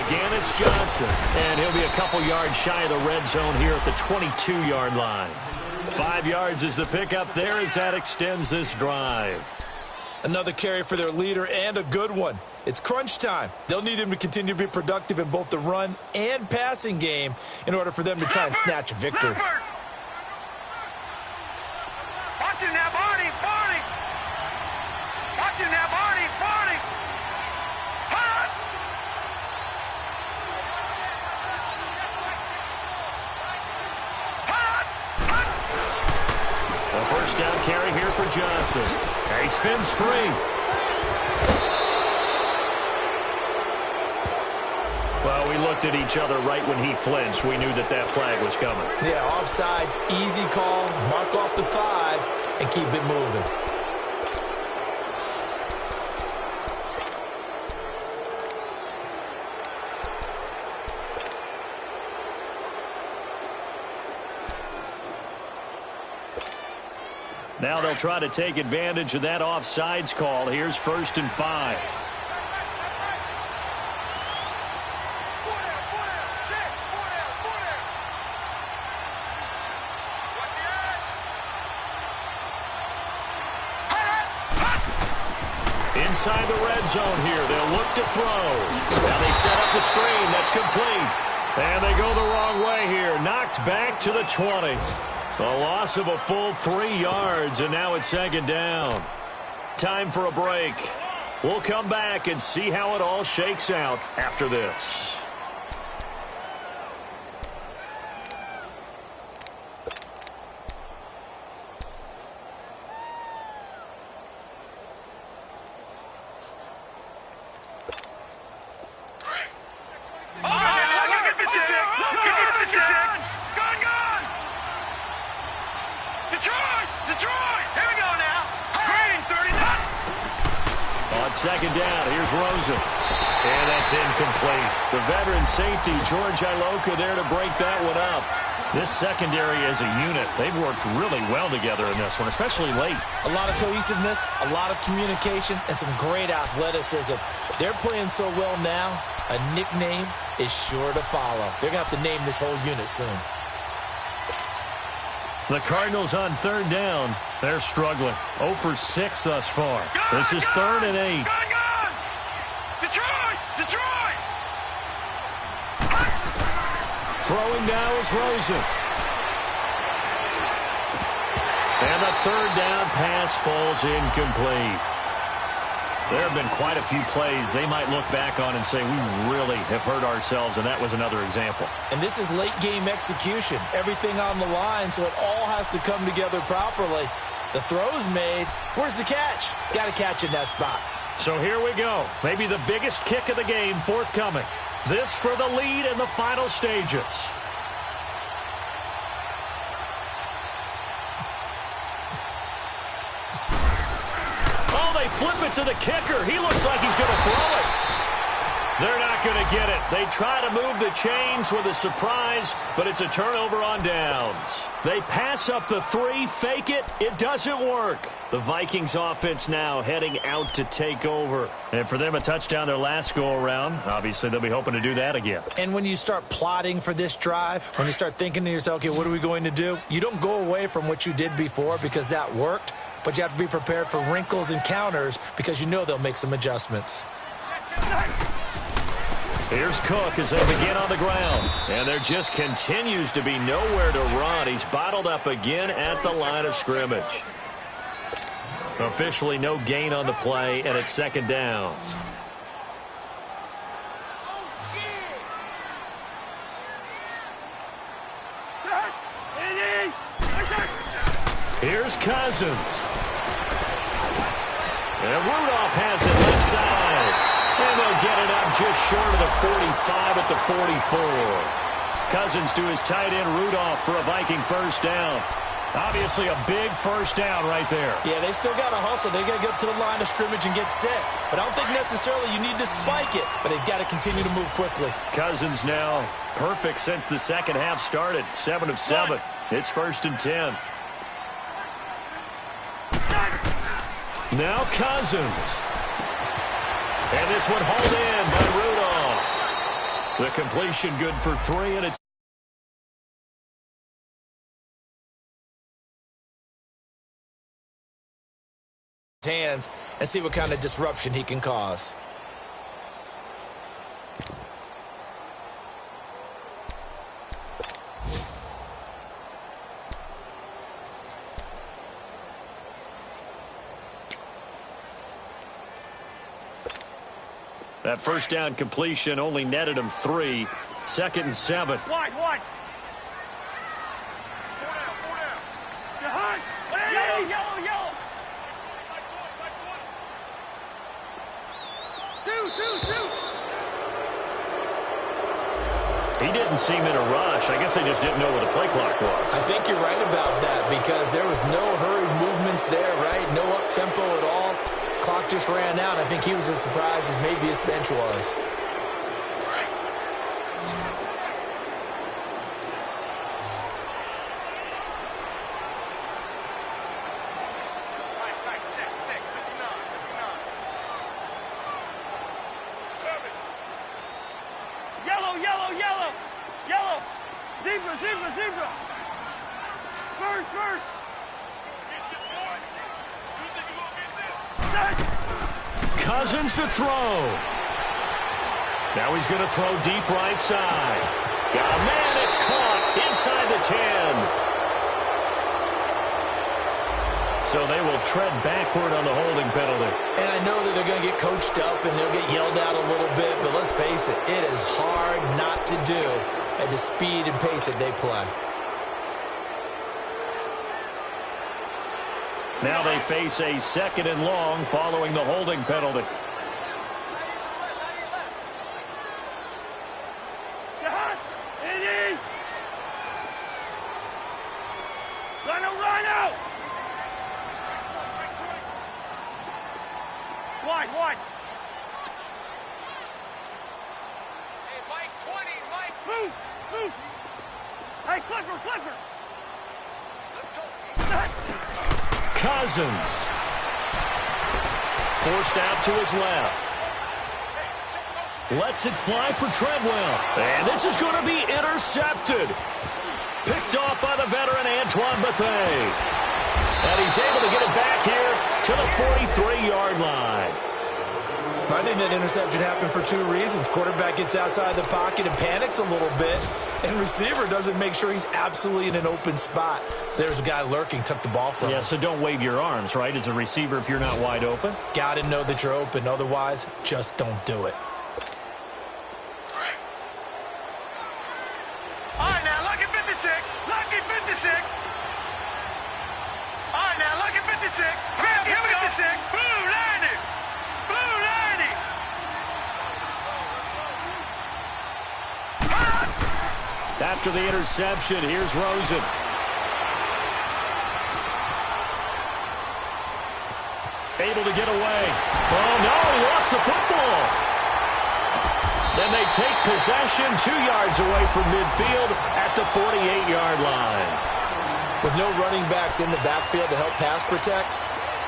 Again, it's Johnson, and he'll be a couple yards shy of the red zone here at the 22-yard line. 5 yards is the pickup there as that extends this drive. Another carry for their leader and a good one. It's crunch time. They'll need him to continue to be productive in both the run and passing game in order for them to try and snatch a victory. Watch him now, Barney! Barney! Watch him now, Barney! Barney! A 1st down carry here for Johnson. He spins free. Well, we looked at each other right when he flinched. We knew that that flag was coming. Yeah, offsides, easy call, mark off the 5, and keep it moving. Now they'll try to take advantage of that offsides call. Here's 1st and 5. Inside the red zone here. They'll look to throw. Now they set up the screen. That's complete. And they go the wrong way here. Knocked back to the 20. A loss of a full 3 yards, and now it's 2nd down. Time for a break. We'll come back and see how it all shakes out after this. Detroit! Here we go now. Green, 39. On 2nd down, here's Rosen. And that's incomplete. The veteran safety, George Iloka, there to break that one up. This secondary as a unit, they've worked really well together in this one, especially late. A lot of cohesiveness, a lot of communication, and some great athleticism. They're playing so well now, a nickname is sure to follow. They're going to have to name this whole unit soon. The Cardinals on third down. They're struggling. 0 for 6 thus far. This is 3rd and 8. Detroit! Throwing now is Rosen. And the third down pass falls incomplete. There have been quite a few plays they might look back on and say, we really have hurt ourselves, and that was another example. And this is late-game execution. Everything on the line, so it all has to come together properly. The throw's made. Where's the catch? Got to catch in that spot. So here we go. Maybe the biggest kick of the game forthcoming. This for the lead in the final stages. Oh, they flip it to the kicker. He looks like he's going to throw it. They're not going to get it. They try to move the chains with a surprise, but it's a turnover on downs. They pass up the 3, fake it. It doesn't work. The Vikings offense now heading out to take over. And for them, a touchdown their last go-around. Obviously, they'll be hoping to do that again. And when you start plotting for this drive, when you start thinking to yourself, okay, what are we going to do? You don't go away from what you did before because that worked, but you have to be prepared for wrinkles and counters because you know they'll make some adjustments. Here's Cook as they begin on the ground. And there just continues to be nowhere to run. He's bottled up again at the line of scrimmage. Officially no gain on the play, and it's 2nd down. Here's Cousins. And Rudolph has it left side. And they'll get it up just short of the 45 at the 44. Cousins to his tight end Rudolph for a Viking first down. Obviously a big first down right there. Yeah, they still got to hustle. They got to get up to the line of scrimmage and get set. But I don't think necessarily you need to spike it, but they've got to continue to move quickly. Cousins now perfect since the second half started. 7 of 7. It's 1st and 10. Now Cousins. And this one hauled in by Rudolph. The completion good for 3, and it's hands and see what kind of disruption he can cause. That first down completion only netted him 3. 2nd and 7. Wide. Yellow. 2. He didn't seem in a rush. I guess they just didn't know where the play clock was. I think you're right about that because there was no hurried movements there, right? No up-tempo at all. Clock just ran out. I think he was as surprised as maybe his bench was. Yellow. Zebra. First. Cousins to throw. Now he's going to throw deep right side. Oh, man, it's caught inside the 10. So they will tread backward on the holding penalty. And I know that they're going to get coached up and they'll get yelled at a little bit, but let's face it, it is hard not to do at the speed and pace that they play. Now they face a 2nd and long following the holding penalty. Rhino! Wide. Hey, Clifford! Cousins. Forced out to his left. Lets it fly for Treadwell. And this is going to be intercepted. Picked off by the veteran Antoine Bethea. And he's able to get it back here to the 43-yard line. I think that interception happened for two reasons. Quarterback gets outside the pocket and panics a little bit, and receiver doesn't make sure he's absolutely in an open spot. So there's a guy lurking, took the ball from him. Yeah, so don't wave your arms, right, as a receiver if you're not wide open? Got to know that you're open. Otherwise, just don't do it. All right, now, lucky 56. Lucky 56. All right, now, lucky 56. Here we go. 56. Blue 90. Blue 90. After the interception, here's Rosen. Able to get away. Oh, no, he lost the football. Then they take possession 2 yards away from midfield at the 48-yard line. With no running backs in the backfield to help pass protect,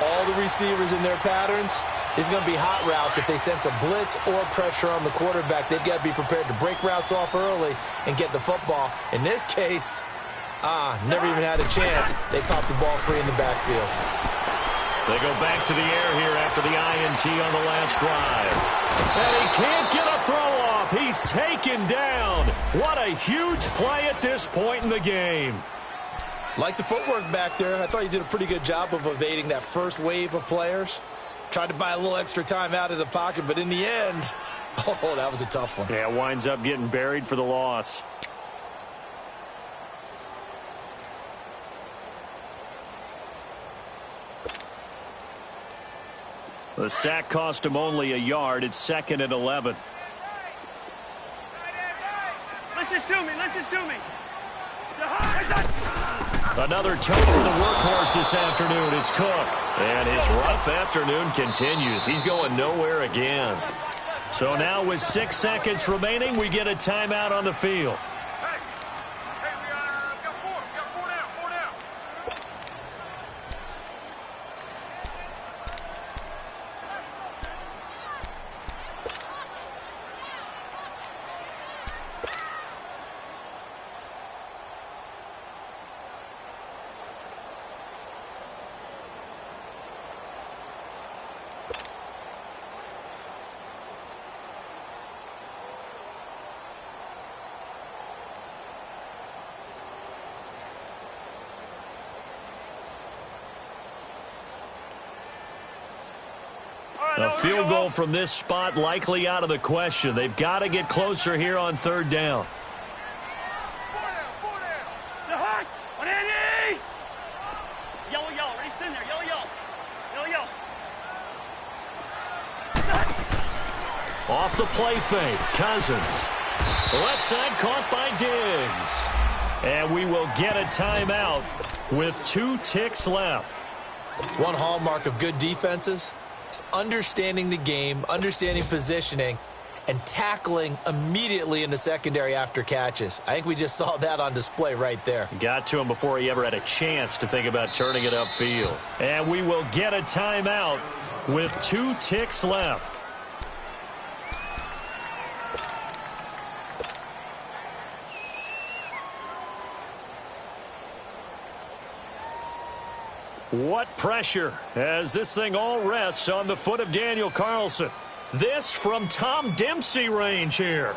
all the receivers in their patterns, these are going to be hot routes. If they sense a blitz or pressure on the quarterback, they've got to be prepared to break routes off early and get the football. In this case, never even had a chance. They popped the ball free in the backfield. They go back to the air here after the INT on the last drive. And he can't get a throw off. He's taken down. What a huge play at this point in the game. Like the footwork back there, I thought he did a pretty good job of evading that first wave of players. Tried to buy a little extra time out of the pocket, but in the end, oh, that was a tough one. Yeah, winds up getting buried for the loss. The sack cost him only a yard. It's 2nd and 11. Listen to me. Another tote for the workhorse this afternoon. It's Cook. And his rough afternoon continues. He's going nowhere again. So now with 6 seconds remaining, we get a timeout on the field. A field goal from this spot likely out of the question. They've got to get closer here on 3rd down. Off the play fake, Cousins. Left side caught by Diggs. And we will get a timeout with 2 ticks left. One hallmark of good defenses is understanding the game, understanding positioning, and tackling immediately in the secondary after catches. I think we just saw that on display right there. Got to him before he ever had a chance to think about turning it upfield. And we will get a timeout with 2 ticks left. What pressure as this thing all rests on the foot of Daniel Carlson. This from Tom Dempsey range here.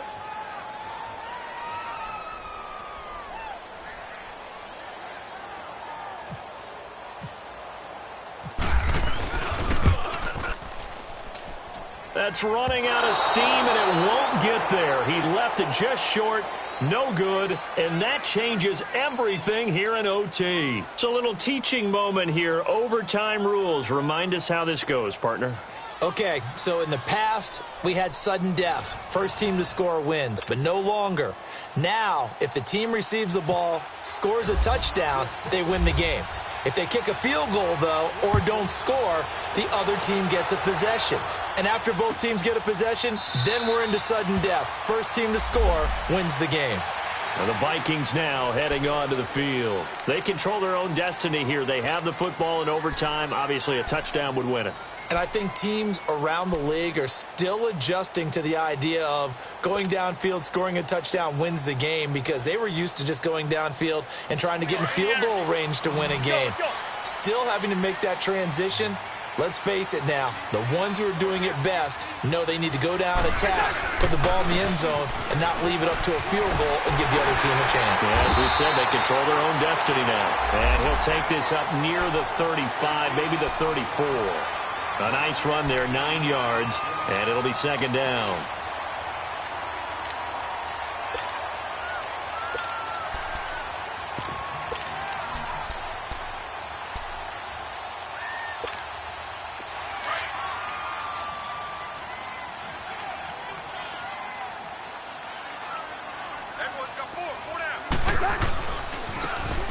That's running out of steam, and it won't get there. He left it just short. No good, and that changes everything here in OT. It's a little teaching moment here. Overtime rules. Remind us how this goes, partner. Okay, so in the past, we had sudden death. First team to score wins, but no longer. Now, if the team receives the ball, scores a touchdown, they win the game. If they kick a field goal, though, or don't score, the other team gets a possession. And after both teams get a possession, then we're into sudden death. First team to score wins the game. And the Vikings now heading onto the field. They control their own destiny here. They have the football in overtime. Obviously, a touchdown would win it. And I think teams around the league are still adjusting to the idea of going downfield, scoring a touchdown wins the game, because they were used to just going downfield and trying to get in field goal range to win a game. Still having to make that transition. Let's face it now, the ones who are doing it best know they need to go down, attack, put the ball in the end zone, and not leave it up to a field goal and give the other team a chance. Yeah, as we said, they control their own destiny now. And he'll take this up near the 35, maybe the 34. A nice run there, 9 yards, and it'll be second down.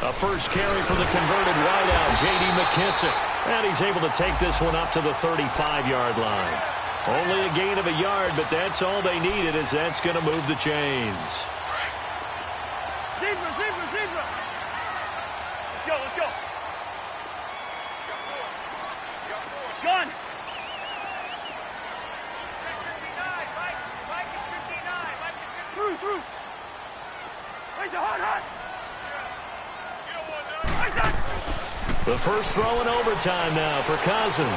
A first carry for the converted wideout, J.D. McKissick. And he's able to take this one up to the 35-yard line. Only a gain of a yard, but that's all they needed, as that's going to move the chains. Zebra, zebra, zebra. Let's go, let's go. Gun. 59, Mike is 59. Mike is 59. Through. Raise it hard. The first throw in overtime now for Cousins.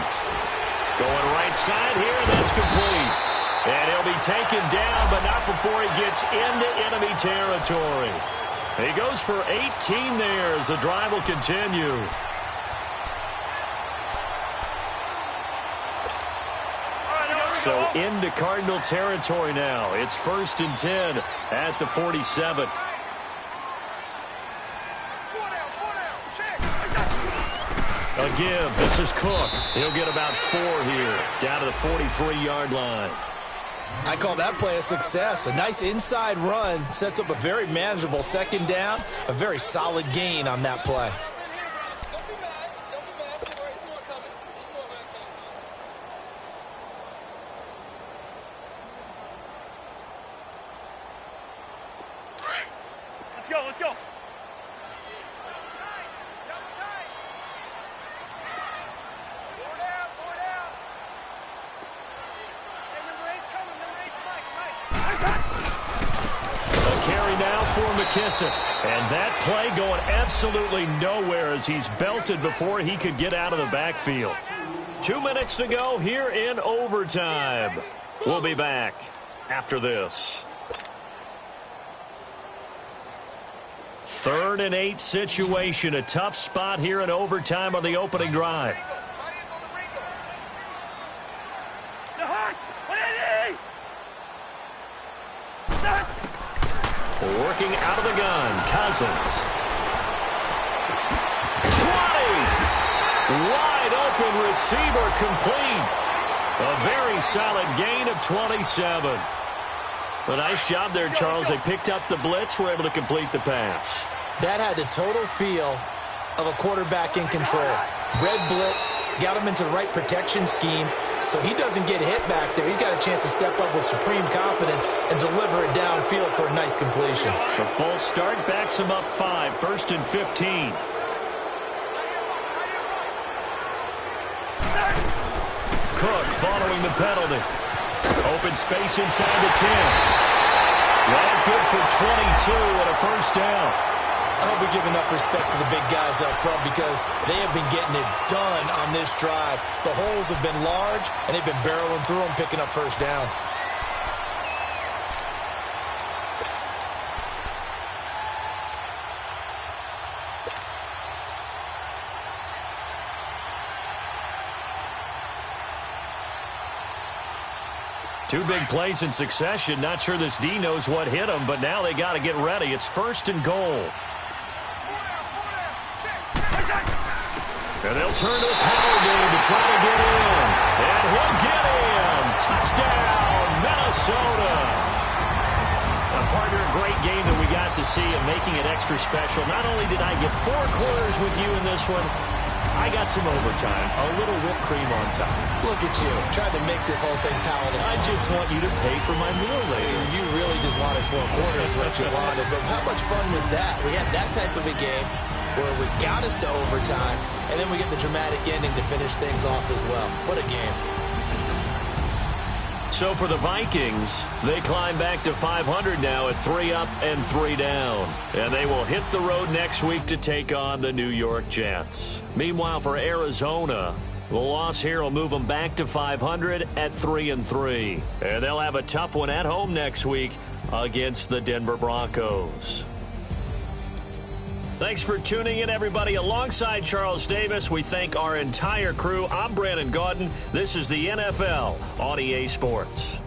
Going right side here, and that's complete. And he'll be taken down, but not before he gets into enemy territory. He goes for 18 there as the drive will continue. So into Cardinal territory now. It's 1st and 10 at the 47. A give. This is Cook. He'll get about 4 here, down to the 43-yard line. I call that play a success. A nice inside run sets up a very manageable second down, a very solid gain on that play. Let's go. McKissick. And that play going absolutely nowhere as he's belted before he could get out of the backfield. 2 minutes to go here in overtime. We'll be back after this. 3rd and 8 situation. A tough spot here in overtime on the opening drive. Working out of the gun, Cousins. 20! Wide open receiver complete. A very solid gain of 27. A nice job there, Charles. They picked up the blitz, were able to complete the pass. That had the total feel of a quarterback in control. Red blitz, got him into the right protection scheme, so he doesn't get hit back there. He's got a chance to step up with supreme confidence and deliver it downfield for a nice completion. The false start backs him up 5, 1st and 15. Cook following the penalty. Open space inside the 10. Well, good for 22 and a first down. I hope we give enough respect to the big guys up front because they have been getting it done on this drive. The holes have been large, and they've been barreling through them, picking up first downs. Two big plays in succession. Not sure this D knows what hit him, but now they got to get ready. It's 1st and goal. And they'll turn to a power game to try to get in. And he'll get in. Touchdown, Minnesota. A partner, a great game that we got to see and making it extra special. Not only did I get 4 quarters with you in this one, I got some overtime, a little whipped cream on top. Look at you, trying to make this whole thing palatable. I just want you to pay for my meal later. You really just wanted 4 quarters what you wanted. But how much fun was that? We had that type of a game where we got us to overtime, and then we get the dramatic ending to finish things off as well. What a game. So for the Vikings, they climb back to 500 now at 3 up and 3 down. And they will hit the road next week to take on the New York Jets. Meanwhile, for Arizona, the loss here will move them back to 500 at 3-3. And they'll have a tough one at home next week against the Denver Broncos. Thanks for tuning in, everybody. Alongside Charles Davis, we thank our entire crew. I'm Brandon Gaudin. This is the NFL on EA Sports.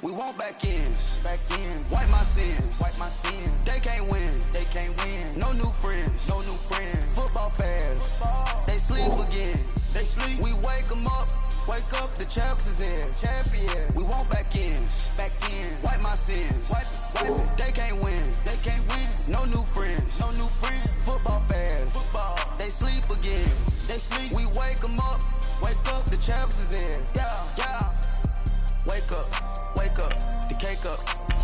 We want back ends. Wipe my sins. They can't win. No new friends. Football fans. They sleep again. We wake them up. Wake up, the champs is in. We want back ends. Wipe my sins. Wipe it. They can't win. No new friends. Football fans. They sleep again. We wake them up. Wake up, the champs is in. Yeah. Wake up. The cake up.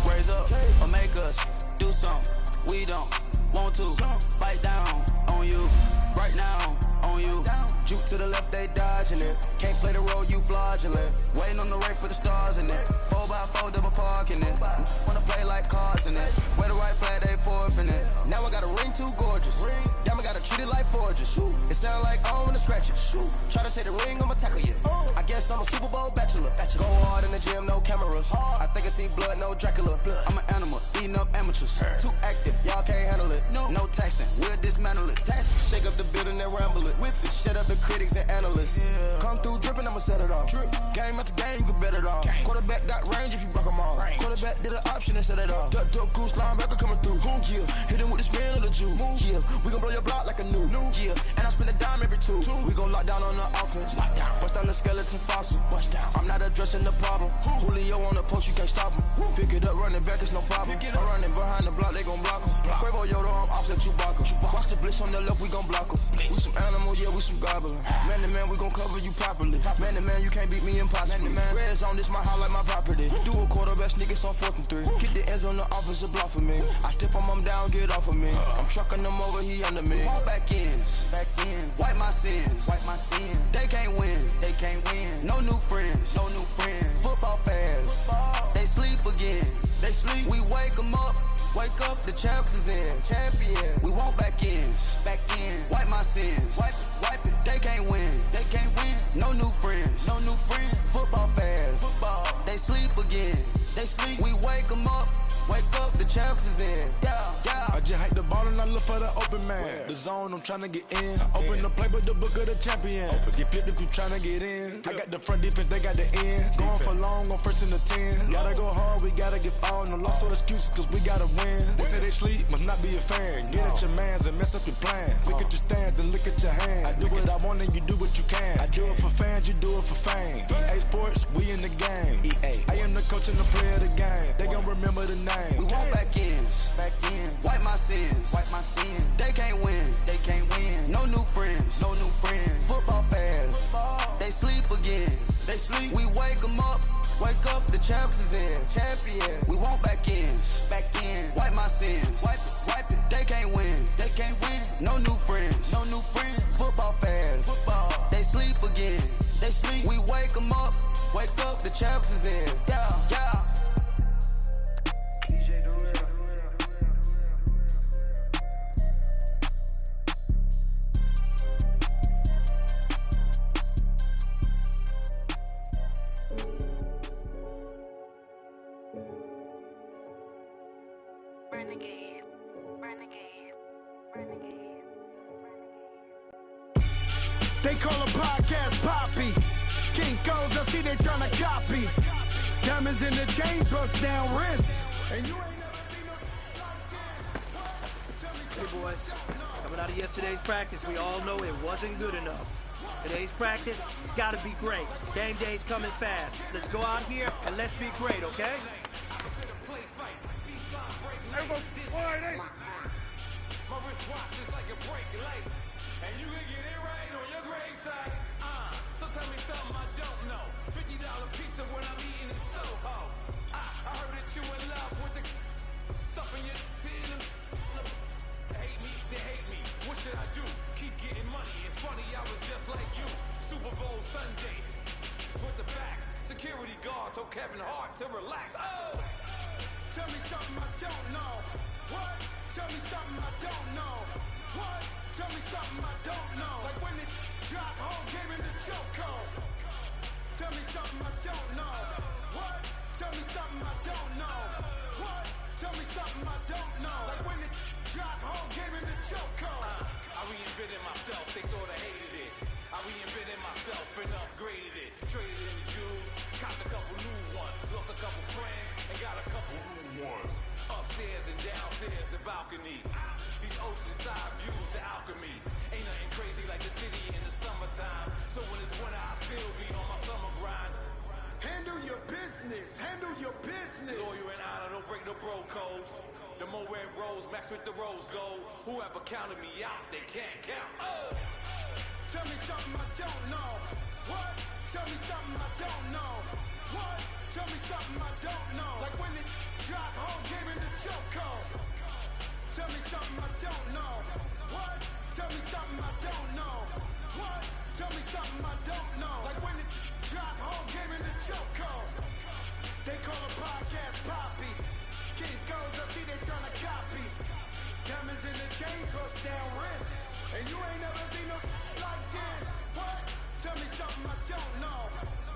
Raise up or make us do something we don't want to. Bite down on you. Right now on you. Juke to the left, they dodging it. Can't play the role, you fraudulent. Waiting on the right for the stars in it. 4x4 double parking it. Wanna play like cars in it. Wear the right flag, they forfeiting it. Now I got a ring too gorgeous. Damn, I gotta treat it like forges. It sound like I wanna scratch it. Try to take the ring, I'ma tackle you. I guess I'm a Super Bowl bachelor. Go hard in the gym, no cameras. I think I see blood, no Dracula. I'm an animal, eating up amateurs. Too active, y'all can't handle it. No taxing, we'll dismantle it. Shake up the building and ramble it. Whip it, shut up the critics and analysts. Come through dripping, I'ma set it off. Game after game, you can bet it off. Quarterback got range if you block them all. Quarterback did an option and set it off. Duck, goose, linebacker coming through. Yeah, hit him with the spin of the Jew. Yeah, we gon' blow your block like a new. Yeah, and I spend a dime every two. We gon' lock down on the offense. Bust down the skeleton fossil. I'm not addressing the problem. Julio on the post, you can't stop him. Pick it up, running back, it's no problem. I'm running behind the block, they gon' block him. Quavo Yoda, I'm offset Chewbacca. Watch the blitz on the left, we gon' block him. We some animal, yeah, we some goblin. Man to man, we gon' cover you properly. Man to man, you can't beat me impossibly. Red zone, this my highlight, my property. Do a quarterback sneak, it's on 4th and 3. Get the ends on the offensive block for me. I step on him down, get off of me. I'm trucking them over, he under me. All back ends. Wipe my sins. They can't win. No new friends. Football fans. They sleep again. We wake them up. Wake up, the champs is in. We want back ends. Wipe my sins. Wipe it. They can't win. No new friends. Football fans. They sleep again. We wake them up. Wake up, the champs is in. Yeah. I just hike the ball and I look for the open man. The zone, I'm trying to get in. Open the play, but the book of the champion. Get flipped if you trying to get in. I got the front defense, they got the end. Going for long, on 1st and the 10. Gotta go hard, we gotta get all. No loss or excuses, cause we gotta win. They say they sleep, must not be a fan. Get at your mans and mess up your plans. Look at your stance and look at your hands. I do what I want and you do what you can. I do it for fans, you do it for fame. EA Sports, we in the game. I am the coach and the player of the game. They gon' remember the name. We want back ends. Wipe my sins. They can't win. No new friends. Football fans. They sleep again. We wake them up. Wake up, the champs is in. We want back ends. Wipe my sins. Wipe it. They can't win. No new friends. Football fans. They sleep again. We wake them up. Wake up, the champs is in. Yeah. They call a podcast Poppy. King goes, I see they tryna copy. Diamonds in the chains, bust down wrists. And you ain't never seen no like this. Hey boys, coming out of yesterday's practice, we all know it wasn't good enough. Today's practice, it's gotta be great. Game day's coming fast. Let's go out here and let's be great, okay? My wristwatch is like a break light, and you can get it right on your graveside. So tell me something I don't know. $50 pizza when I'm eating in Soho. I heard that you in love with the stuff in your dinner. Hate me, they hate me. What should I do? Keep getting money. It's funny, I was just like you. Super Bowl Sunday. With the facts, security guard told Kevin Hart to relax. Oh, tell me something I don't know. What? Tell me something I don't know. What? Tell me something I don't know. Like when it dropped home, came in the chokehold. Tell me something I don't know. What? Tell me something I don't know. What? Tell me something I don't know. Like when it dropped home, came in the chokehold. I reinvented myself, they sorta hated it. I reinvented myself and upgraded it. Traded in the jewels, copped a couple new ones, lost a couple friends. upstairs and downstairs the balcony. These oceanside views, the alchemy. Ain't nothing crazy like the city in the summertime. So when it's winter, I still be on my summer grind. Handle your business. Handle your business. Loyal and honor, don't break no bro codes. The more red rose, max with the rose gold. Whoever counted me out, they can't count. Oh! Tell me something I don't know. What? Tell me something I don't know. What? Tell me something I don't know. Like when it dropped, whole game in the choco. Tell me something I don't know. What? Tell me something I don't know. What? Tell me something I don't know. Like when it dropped, whole game in the choco. They call a podcast Poppy. King goes, I see they tryna copy. Diamonds in the chains, bust down wrists. And you ain't never seen no like this. What? Tell me something I don't know.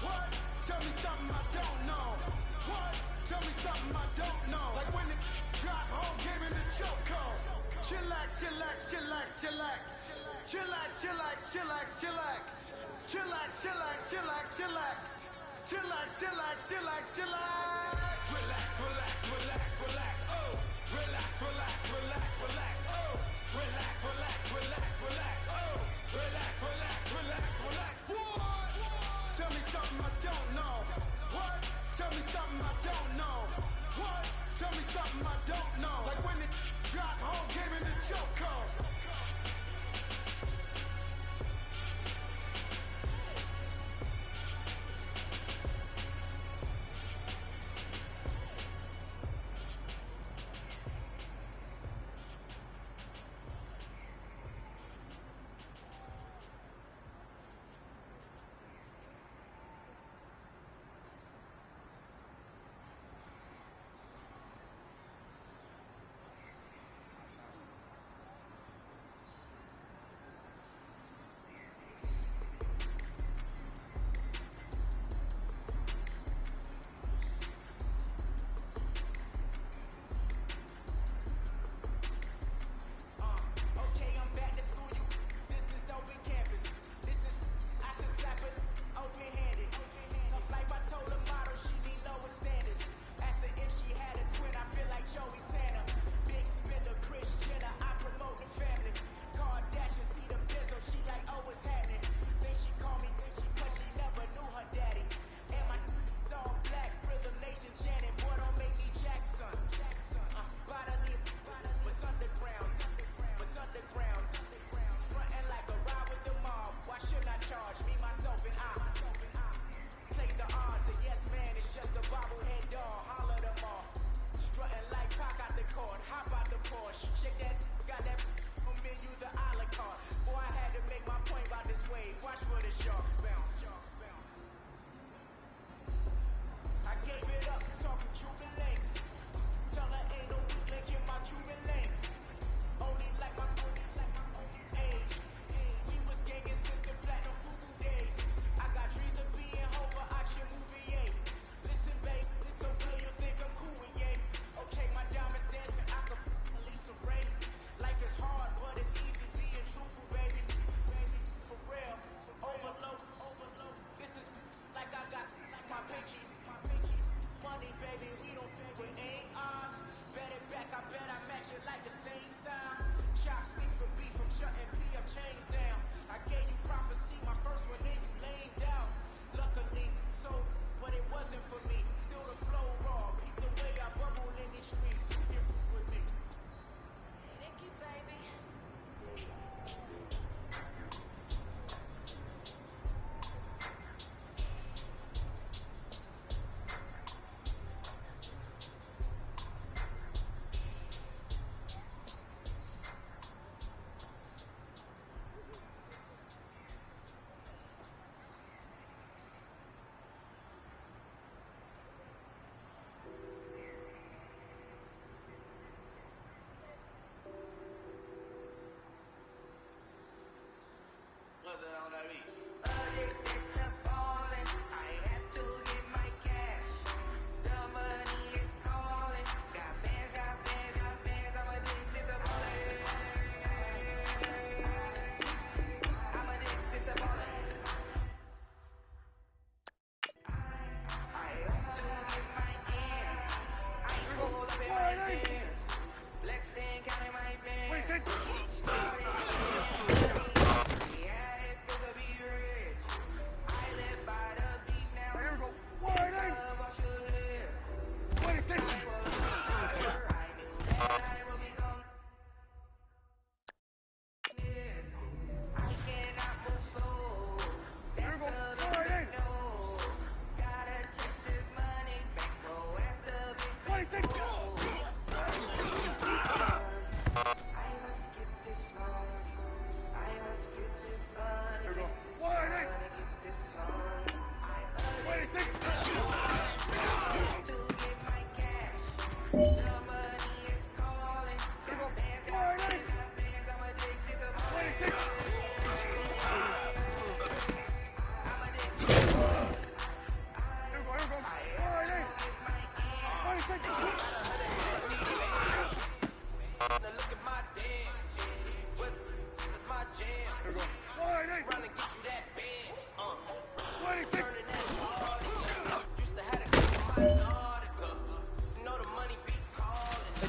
What? Tell me something I don't know. What? Tell me something I don't know. Like when it drop, whole game in the choco. Chillax, chillax, chillax, chillax. Chillax, chillax, chillax, chillax. Chillax, chillax, chillax, chillax. Chillax, chillax, chillax, chillax. Relax, relax, relax, relax. Oh! Relax, relax, relax, relax. Oh! Relax, relax, relax, relax. Oh! Relax, relax, relax, relax. What? Tell me something I don't know. What? Tell me something I don't know. What? Tell me something I don't know. Like when it drop, whole game in the choco.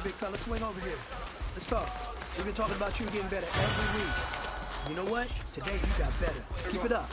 Big fella, swing over here. Let's talk. We've been talking about you getting better every week. You know what? Today you got better. Let's keep it up.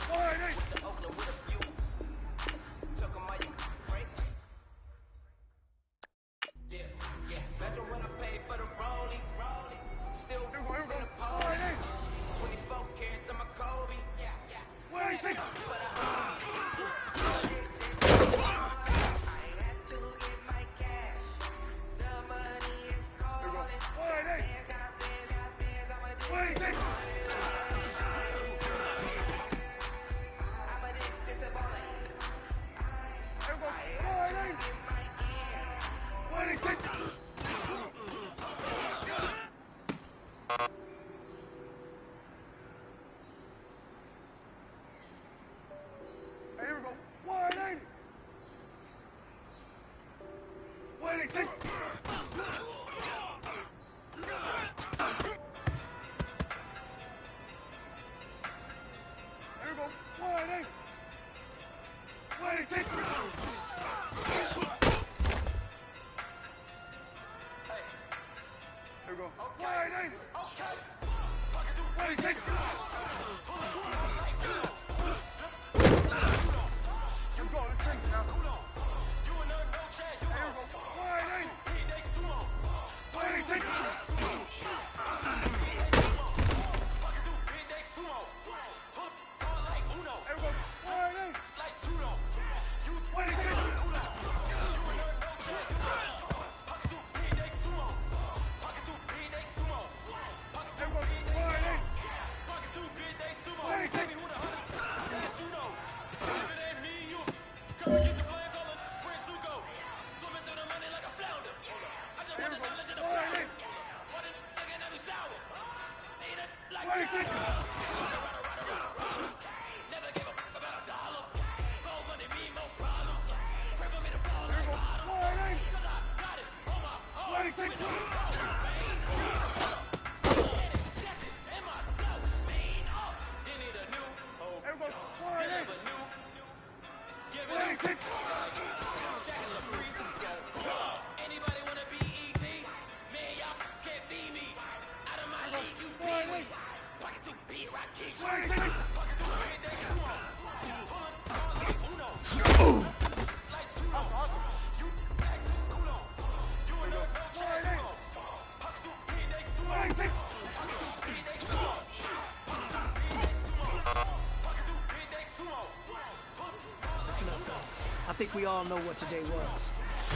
I think we all know what today was.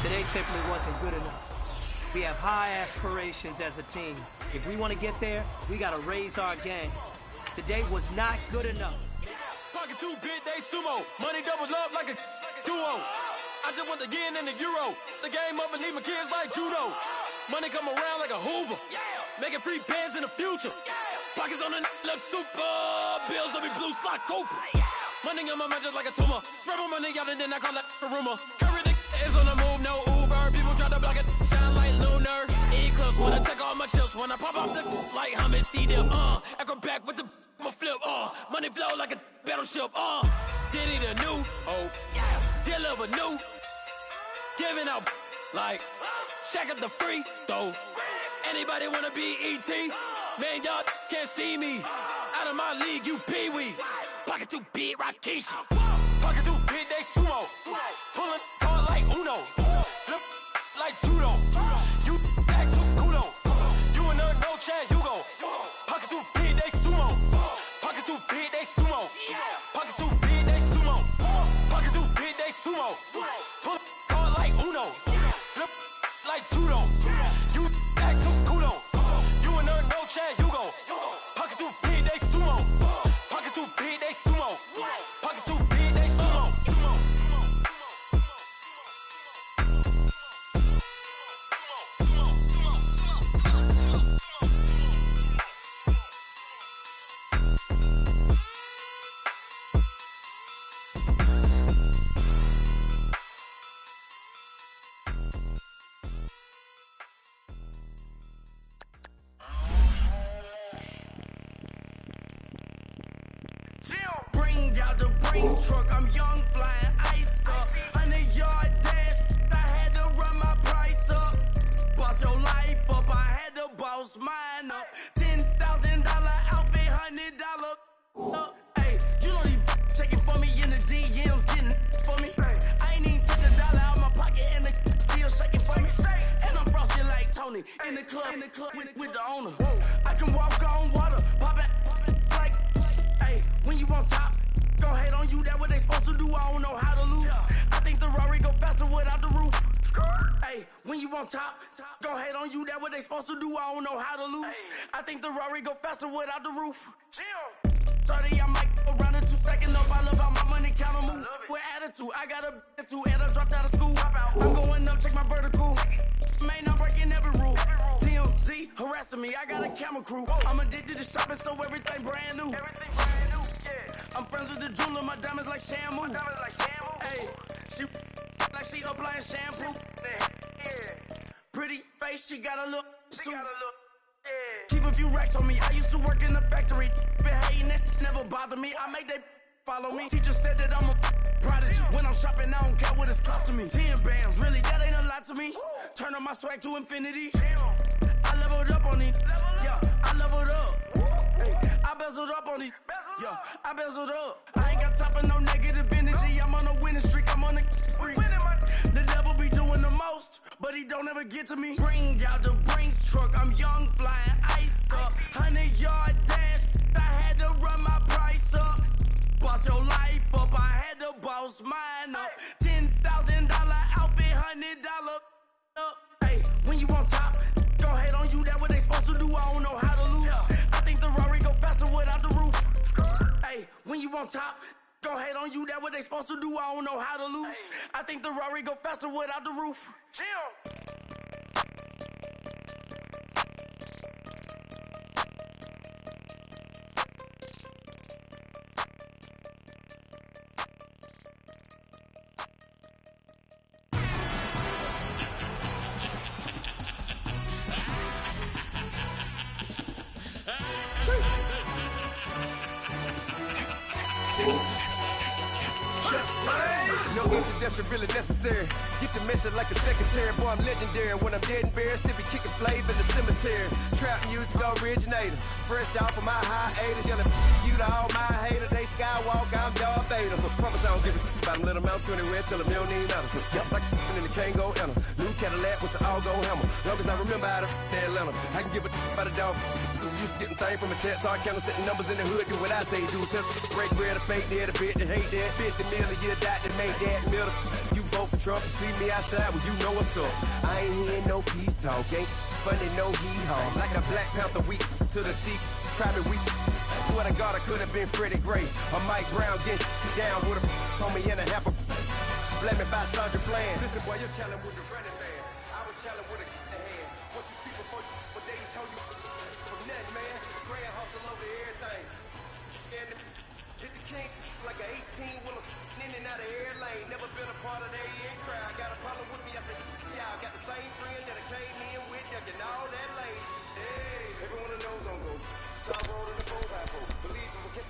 Today simply wasn't good enough. We have high aspirations as a team. If we want to get there, we got to raise our game. Today was not good enough. Pocket 2 bid day sumo. Money doubles up like a duo. I just want the yen and the euro. The game up and leave my kids like judo. Money come around like a Hoover. Making free bands in the future. Pockets on the look super. Bills on me blue slot Cooper. Money on my mind just like a tumor. Spread my money out and then I call that a rumor. Curry the is on the move, no Uber. People try to block it, shine like lunar. Eclipse when I take all my chips. When I pop off the like hummus, see them, echo back with the flip, money flow like a battleship, Diddy the new, deliver new. Giving out like shack up the free throw. Anybody wanna be ET? Man, y'all can't see me. Out of my league, you pee-wee. Pocket 2 big Rakishi. Pocket 2 big, they sumo. Pulling card like Uno. Flip like judo. You back to kudo. You and no Chad Hugo. Pocket 2 big, they sumo. Pocket 2 big, they sumo. Pocket 2 big, they sumo. Pocket 2 big, they sumo. Pull card like Uno. Flip like judo. You back to kudo. You and no Chad Hugo. Pocket 2 big, they sumo. Pocket 2 big, they sumo. Pocket 2 big, they sumo. truck. I'm young, flying ice up. 100-yard dash, I had to run my price up. Boss your life up, I had to boss mine up. $10,000 outfit, $100 up. Hey, you know these checking for me in the DMs, getting for me. I ain't even took $1 out my pocket and the still shaking for me. And I'm frosted like Tony in the club with the owner. I can walk on water, pop it like, hey, when you on top, go hate on you, that what they supposed to do, I don't know how to lose. I think the Rari go faster without the roof. Hey, when you on top, go hate on you, that what they supposed to do, I don't know how to lose. I think the Rari go faster without the roof. 30, I might go around the two, stacking up, I love how my money count on move. With attitude, I got a attitude, and I dropped out of school. I'm going up, check my vertical. Man, I'm breaking every rule. TMZ harassing me, I got a camera crew. I'm addicted to shopping, so everything brand new. I'm friends with the jeweler, my diamonds like Shamu. Hey, she like she applying shampoo. Pretty face, she got a look. Keep a few racks on me. I used to work in the factory. Been hating it, never bother me. I make they follow me. Teacher said that I'm a prodigy. When I'm shopping, I don't care what it's costing me. 10 bands, really, that ain't a lot to me. Turn up my swag to infinity. I leveled up on these. Yeah, I leveled up. Hey, I bezeled up on these. Yeah, I bezeled up. I ain't got time for no negative energy. I'm on a winning streak. I'm on a spree. The devil be doing the most, but he don't ever get to me. Bring out the Brinks truck. I'm young, flying ice up. 100-yard dash. I had to run my price up. Boss your life up. I had to boss mine up. $10,000 outfit, $100 up. Hey, when you on top, go hate on you. That what they supposed to do. I don't know how to lose. I think the Rari go faster without the roof. Hey, when you on top, go hate on you. That what they supposed to do. I don't know how to lose. I think the Rari go faster without the roof. No introduction really necessary. Get the message like a secretary. Boy, I'm legendary. When I'm dead and buried, still be kicking flavor in the cemetery. Trap music originator. Fresh off of my hiatus. Yelling you to all my haters. They skywalk, I'm Darth Vader. Promise I don't give a about them. Let them out 20 red. Tell them you don't need nothing. Yep, like in the Kango enter. New Cadillac with an all-go hammer. Long as I remember how to Atlanta. I can give a about a dog. Cause I'm used to getting things from a text. So I count setting numbers in the hood. Do what I say do. Tell break bread, a fake dead, a bit to hate that. 50 million, you die to make that middle. You vote for Trump, you see me outside, well, you know what's up. I ain't hearing no peace talk, ain't funny, no hee-haw. Like a Black Panther weak to the teeth, try me weak. Swear to God, I could have been Freddie Gray. Or Mike Brown getting down with a homie and a half a blame me by Sandra Bland. Listen, boy, you're challenging with the running man. I was challenging with a hand. What you see before you, what they told you from nothing, man. Grand hustle over everything. And hit the king like an 18-wheeler. In and out of air lane, never been a part of their in crowd. Got a problem with me, I said, yeah, I got the same friend that I came in with, ducking all that lane. Hey, everyone that knows on go. Stop rolling the 4x4. Believe if a kid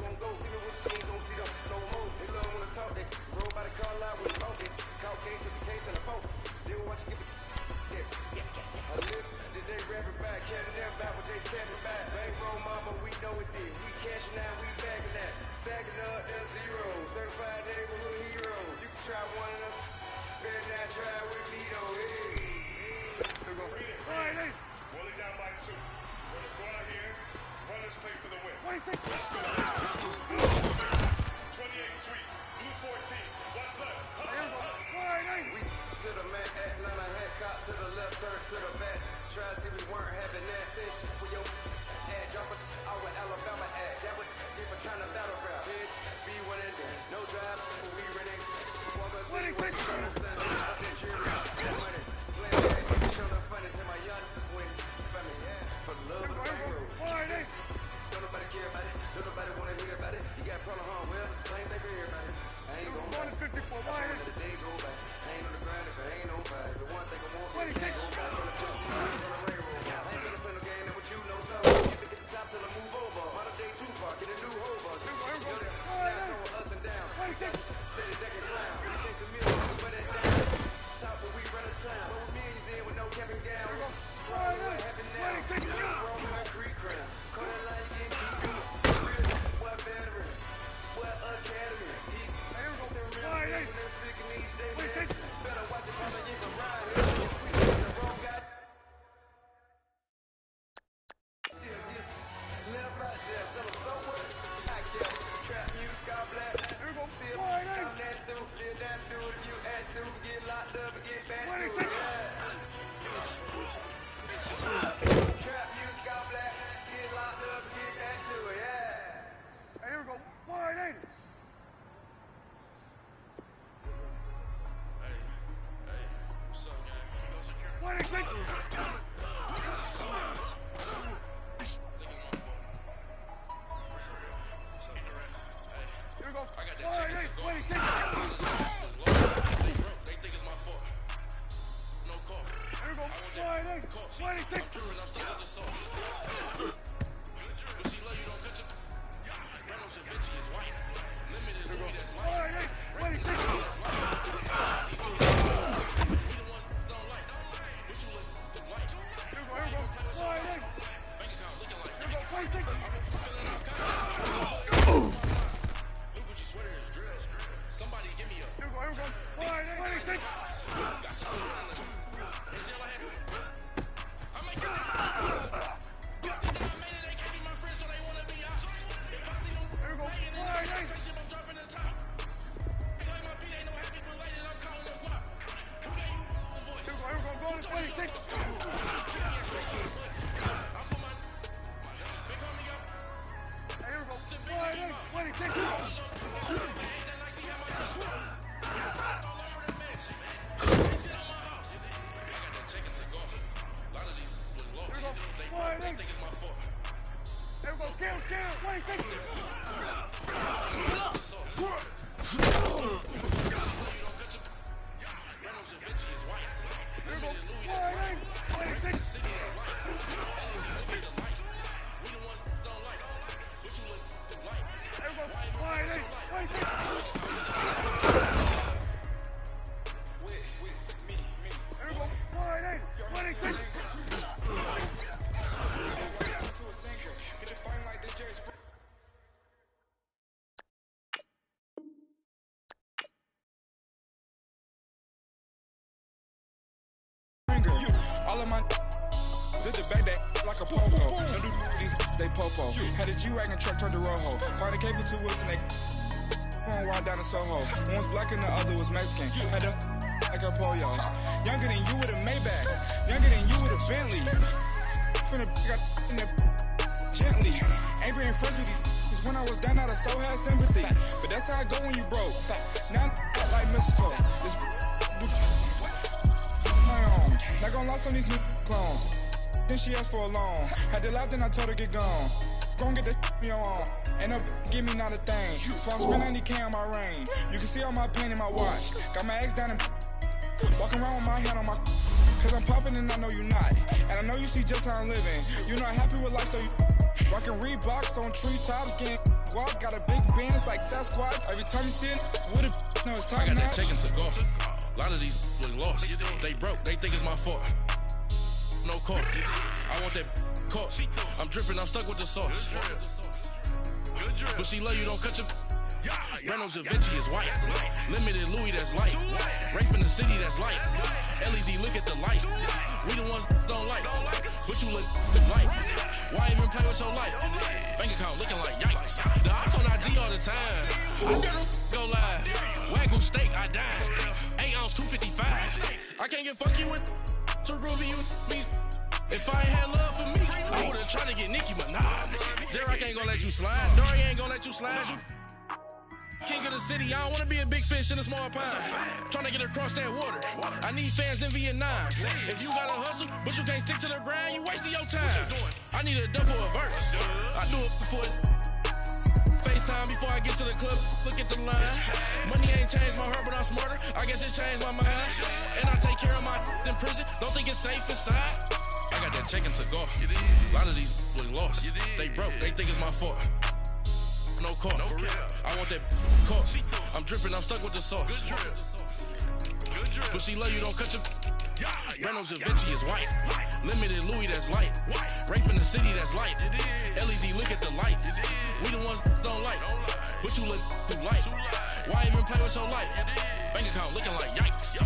gon' go see me with me, ain't gon' see them no more. They love when I talk, they roll by the car line with a boat. Call case of the case and a phone. They will watch you give it. I live, did they rap it back? Cannon them back, but they cannon back. Bankroll mama, we know it did. We cashing out, we bagging that. Stacking up, that's zero. Certified neighborhood hero. You can try one of them. Better not try with me though. Hey. Rolling down by 2. We're gonna go out here. Run this play for the win. Let's go. 28th Street, Blue 14. What's left? We to the man, Atlanta head cop to the left, turn to the back. Try to see we weren't having that sin with your ad dropping our Alabama ad. That would if we're trying to battle rap. Be one in there, no drive, we ready. Walk up to you, we trying to stand up, that cheer up, money. Play that, show the funny to my young win. Family, for the love of the bankroll. Don't nobody care about it, don't nobody wanna hear about it. You got a problem, huh? Well, it's the same thing for everybody. I ain't gon' lie. Let the day go by. I ain't on the grind if I ain't on fire. The one thing I want, man, can't go back on the pussy, on the railroad. I ain't gonna play no game that what you know, so you can get the top till I move over. Modern day Tupac, get a new hover. Now throw us and down. and get back to it. Trap music all black, get locked up and get back to it, yeah. Hey, here we go. Wide, ain't it? Hey, what's up, gang? You go security? Wide, ain't it? Here we go. I got that Wide, chicken ain't to it? go. Wide, ain't it? They think it's my fault. No call. Here we go. Wide, ain't it? Wide, ain't it? I'm tripping, I'm stuck with the sauce. But she love you, don't cut your... Reynolds and Vinci is white. Limited Louis, that's light. Wide, ain't it? Wide, ain't it? We the ones that don't like. But you look like. Here we go. Wide, ain't it? Bank account looking like... Here we go. Wide, ain't it? Look what you sweater is dress. Somebody give me a... Here we go. Wide, ain't it? Got some in jail I had... I make it... They can't be my friends, so they wanna be out. If I see them... Here we go. Wide, ain't it? Spaceship, I'm dropping the top. Like my beat ain't no happy related, I'm calling the guap. Who gave you a voice? Here we go. Go to 26. I put my... They call me up. Hey, here we go. Wide, ain't it? 26. Ain't that nice, he had my... All over the mess. They sit on my house. I got that chicken to go. A lot of these was lost. Here we go. They Wide, think ain't it? it's my fault. Here we go. Count. 26. Reynolds and Vinci is white. Here we go. Limited Louis, Wide, that's ain't light. it? 26. City that's light. Look at the lights. We the ones that don't like. But you look like. Here we go. Wide, ain't it? 26. Here we go. Wide, ain't it? 26. All of my zip the back that like a popo. Don't do these they popo. Had a G-Wagon truck turned to Rojo. Find a cable 2 wheels and they going wild down in Soho. One was black and the other was Mexican. Had a like a pollo. Younger than you with a Maybach. Younger than you with a Bentley. Finna got in the gently. Ain't been friends with these cause when I was down out of so had sympathy. But that's how I go when you broke. Now I'm like mistletoe. This my own. Not gonna lost on these new clones. Then she asked for a loan. Had to laugh, then I told her get gone. Gon' get that me on. Ain't no give me not a thing. So I spend 90K on my ring. You can see all my pain in my watch. Got my ex down and walking around with my hand on my. Cause I'm popping and I know you not. And I know you see just how I'm living. You're not happy with life, so you rockin' Reeboks on treetops, getting walk. Got a big Benz like Sasquatch. Every time you see it, with a no, it's top I got notch. that chicken to go. A lot of these was lost. They broke. They think it's my fault. No call. I want that caught. I'm dripping. I'm stuck with the sauce. But she love you. Don't cut your. Reynolds and Vinci is white. Limited Louis, that's light. Rape in the city, that's light. LED, look at the light. We the ones that don't like. But you look like. Why even play with your life? Bank account looking like yikes. The ops on IG all the time. I got them go live. Wagyu steak, I dine. 8 ounce, 255. I can't get funky with to groovy you me. If I ain't had love for me, I would've tried to get Nicki Minaj. J-Rock ain't gonna let you slide. Dory ain't gonna let you slide. You king of the city, I don't wanna be a big fish in a small pond. Trying to get across that water. I need fans in Vietnam. If you gotta hustle, but you can't stick to the grind, you wasting your time. I need a double a verse. I do it before FaceTime before I get to the club. Look at the line. Money ain't changed my heart, but I'm smarter. I guess it changed my mind. And I take care of my in prison. Don't think it's safe inside. I got that chicken to go. A lot of these was lost. They broke. They think it's my fault. No call. I want that caught. I'm dripping, I'm stuck with the sauce. But she love you, don't cut your. Reynolds and Vinci is white. Limited Louis, that's light. Rape in the city, that's light. LED, look at the lights. We the ones that don't like. But you look too light. Why even play with your life? Bank account looking like yikes.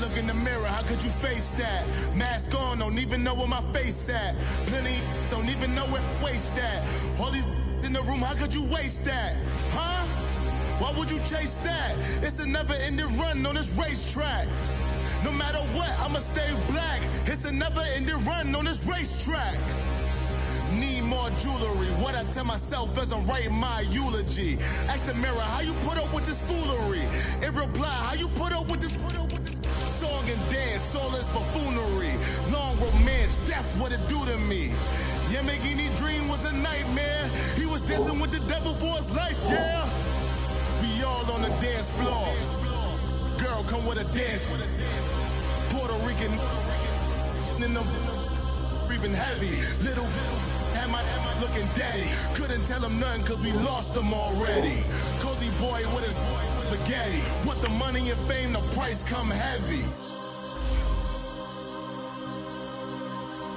look in the mirror, how could you face that? Mask on, don't even know where my face at. Plenty don't even know where waist at. All these in the room, how could you waste that? Huh? Why would you chase that? It's a never-ending run on this racetrack. No matter what, I'ma stay black. It's a never-ending run on this racetrack. Need more jewelry. What I tell myself as I'm writing my eulogy. Ask the mirror, how you put up with this foolery? It reply, how you put up with this song and dance, soulless buffoonery. Long romance, death, what it do to me? Yamagini dream was a nightmare. He was dancing with the devil for his life, yeah. We all on the dance floor. Girl, come with a dance. Puerto Rican in the breathing heavy. Little had my looking daddy. Couldn't tell him nothing cause we lost him already. Cozy boy with his spaghetti. With the money and fame, the price come heavy.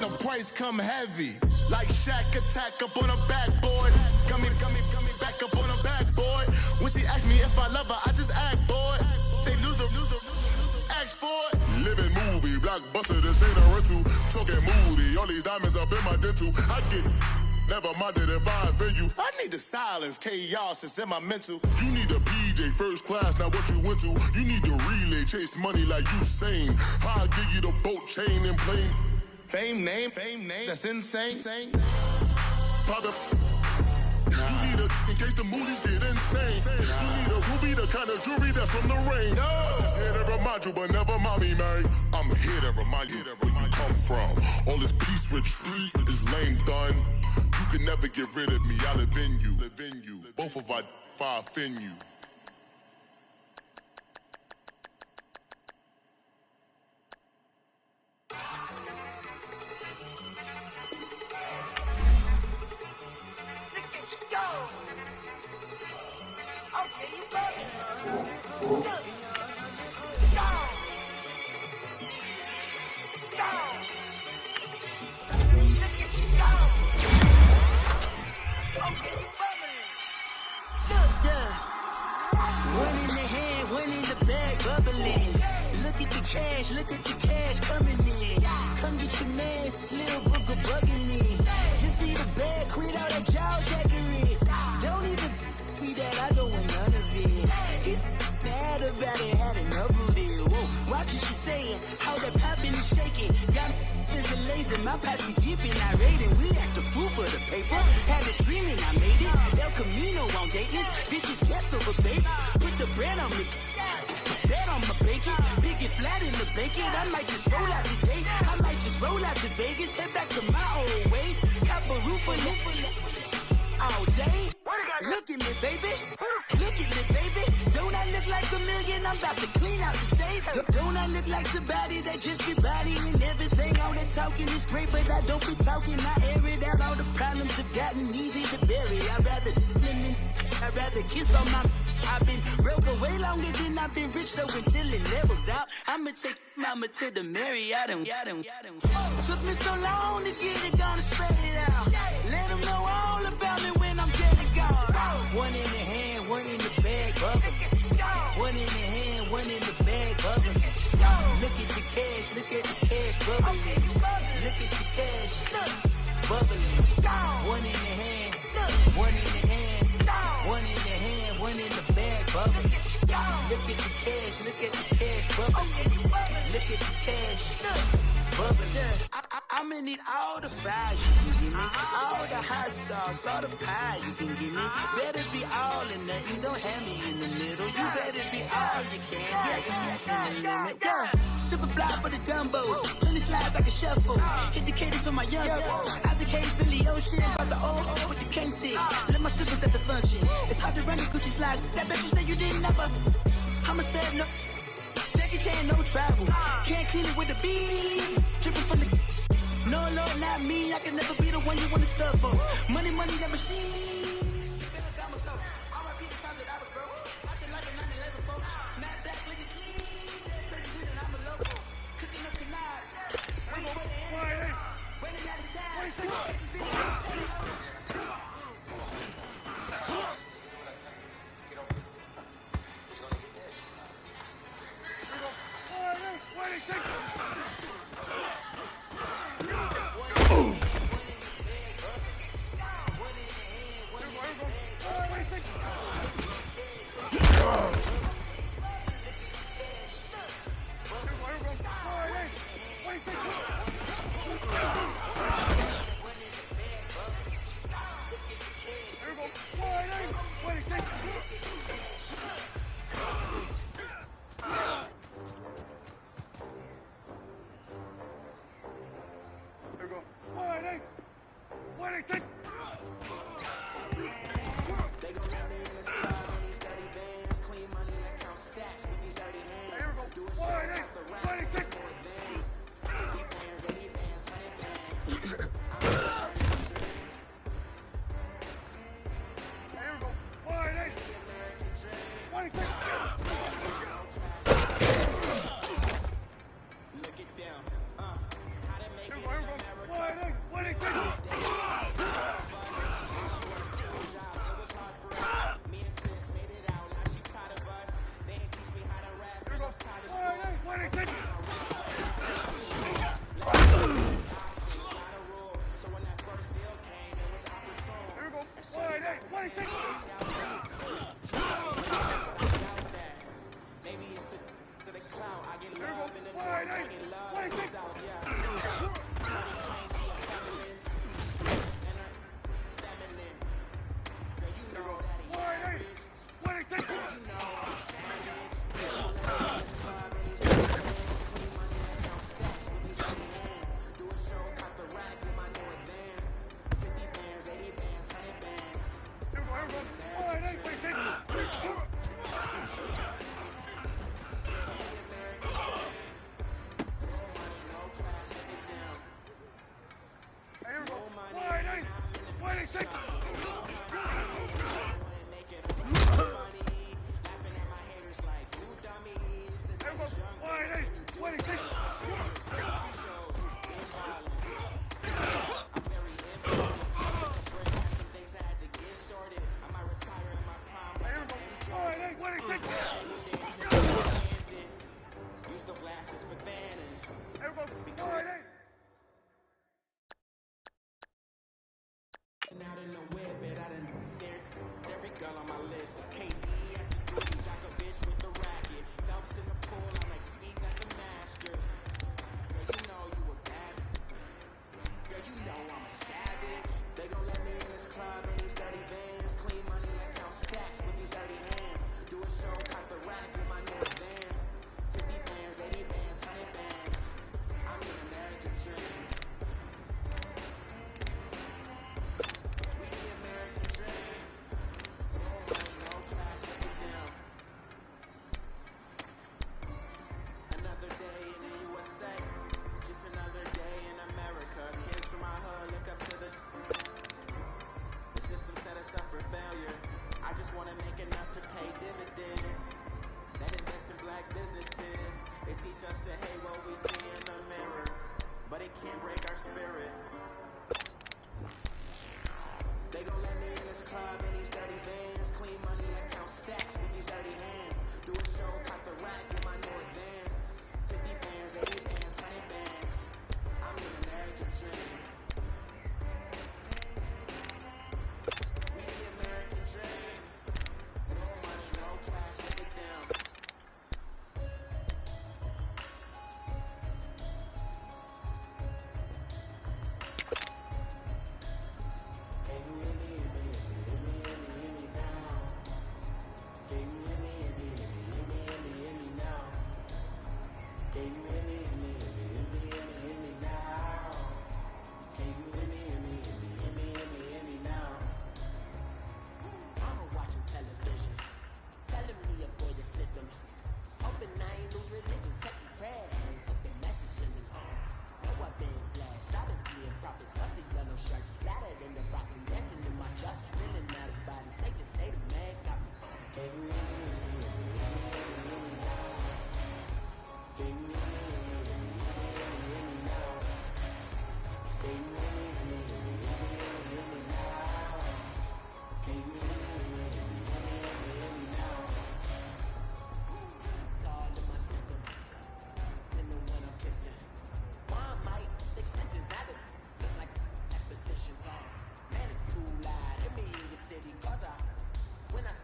The price come heavy. Like Shaq attack up on a backboard. Gummy, back up on a backboard. When she asked me if I love her, I just act bored. Say loser, ask for it. Living movie, blockbuster, this ain't a rental. Talking moody, all these diamonds up in my dental. I get never minded if I offend you. I need the silence, chaos is in my mental. You need a PJ first class, not what you went to. You need to relay, chase money like you sane. How I give you the boat chain and plane. Fame name, that's insane. Pop up. You need a in case the movies get insane. You need a ruby, the kind of jewelry that's from the rain. I'm just here to remind you, but never mind me, man. I'm here to remind you where you come from. All this peace retreat is lame done. You can never get rid of me. I live in you. Both of our fire offend you. Look at the cash coming in. Come get your man, Slim Booker bugging me. Just need a bag, quit all that jaw jackery. Don't even be that, I don't want none of it. He's mad about it, had enough of it. Whoa, watch what you saying, how that poppin' and shaking. Got is a lazy, my posse deep and I raiding. We act a fool for the paper. Had a dream and I made it. El Camino on Dayton's, bitches guess over baby. Put the bread on me. Bet on my bacon, big and flat in the bacon. I might just roll out today. I might just roll out to Vegas, head back to my old ways. Cop a roof for all day. Look at me, baby. Look at me, baby. Don't I look like a million? I'm about to clean out the safe. Don't I look like somebody that just be bodying everything? All that talking is great, but I don't be talking. I air it out. All the problems have gotten easy to bury. I'd rather kiss on my. I've been broke for way longer than I've been rich, so until it levels out, I'ma take mama to the Marriott and took me so long to get it, gonna spread it out. Let them know all about me when I'm dead and gone. One in the hand, one in the bag, bubble. One in the hand, one in the bag, bubble. Look at the cash, bubbling. Look at the cash, bubbling. One in the hand, one in the hand, one in the hand, one in the bag, bubbling. Look at the cash, bubbling. Look at the cash, bubbling. I'ma need all the fries you can give me, all the hot sauce, all the pie you can give me. Better be all or nothing, don't have me in the middle. You better be all you can, yeah. Super fly for the Dumbos, plenty slides like a shuffle. Hit the cadence on my young Isaac Hayes, Billy Ocean, brought the old with the cane stick. Let my slippers at the function. It's hard to run the Gucci slides. That bet you say you didn't never. I'ma stand no. Jackie Chan, no travel. Can't clean it with the beat. Dripping from the. No, Lord, not me. I can never be the one you want to stuff for. Money, that machine.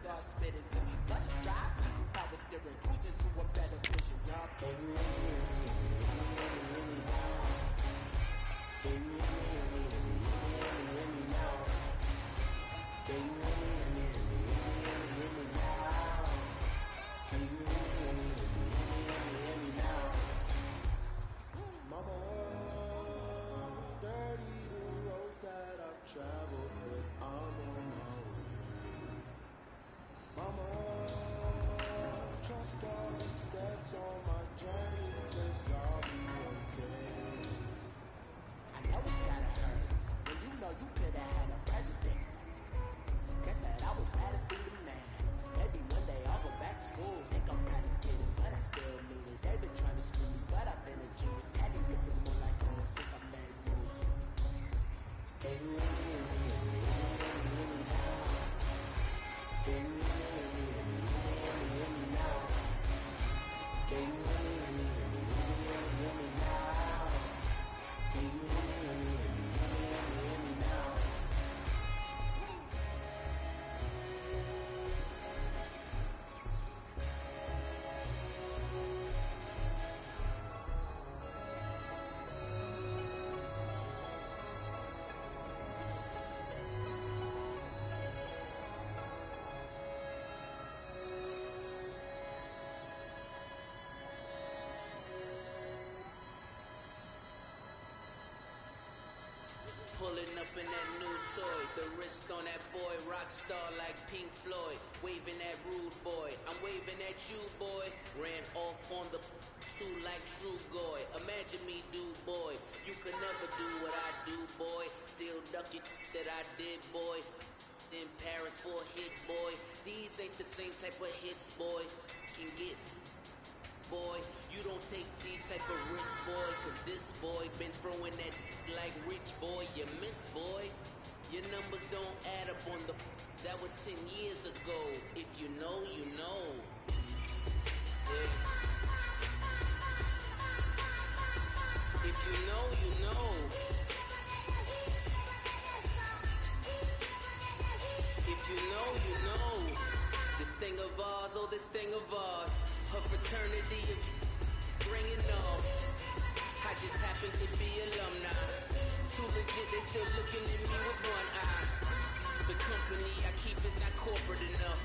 Start spitting to my bunch of dry. pulling up in that new toy. The wrist on that boy, rock star like Pink Floyd. Waving at rude boy, I'm waving at you, boy. Ran off on the two like True Goy. Imagine me, do boy. You could never do what I do, boy. Still ducking that I did, boy. In Paris for a hit, boy. These ain't the same type of hits, boy. Can get, boy. You don't take these type of risks, boy. Cause this boy been throwing that like rich, boy. You miss, boy. Your numbers don't add up on the... That was 10 years ago. If you know, you know. Yeah. If you know, you know. If you know, you know. This thing of ours, oh, this thing of ours. Her fraternity is bringing off. I just happen to be alumni. Too legit, they still looking at me with one eye. The company I keep is not corporate enough.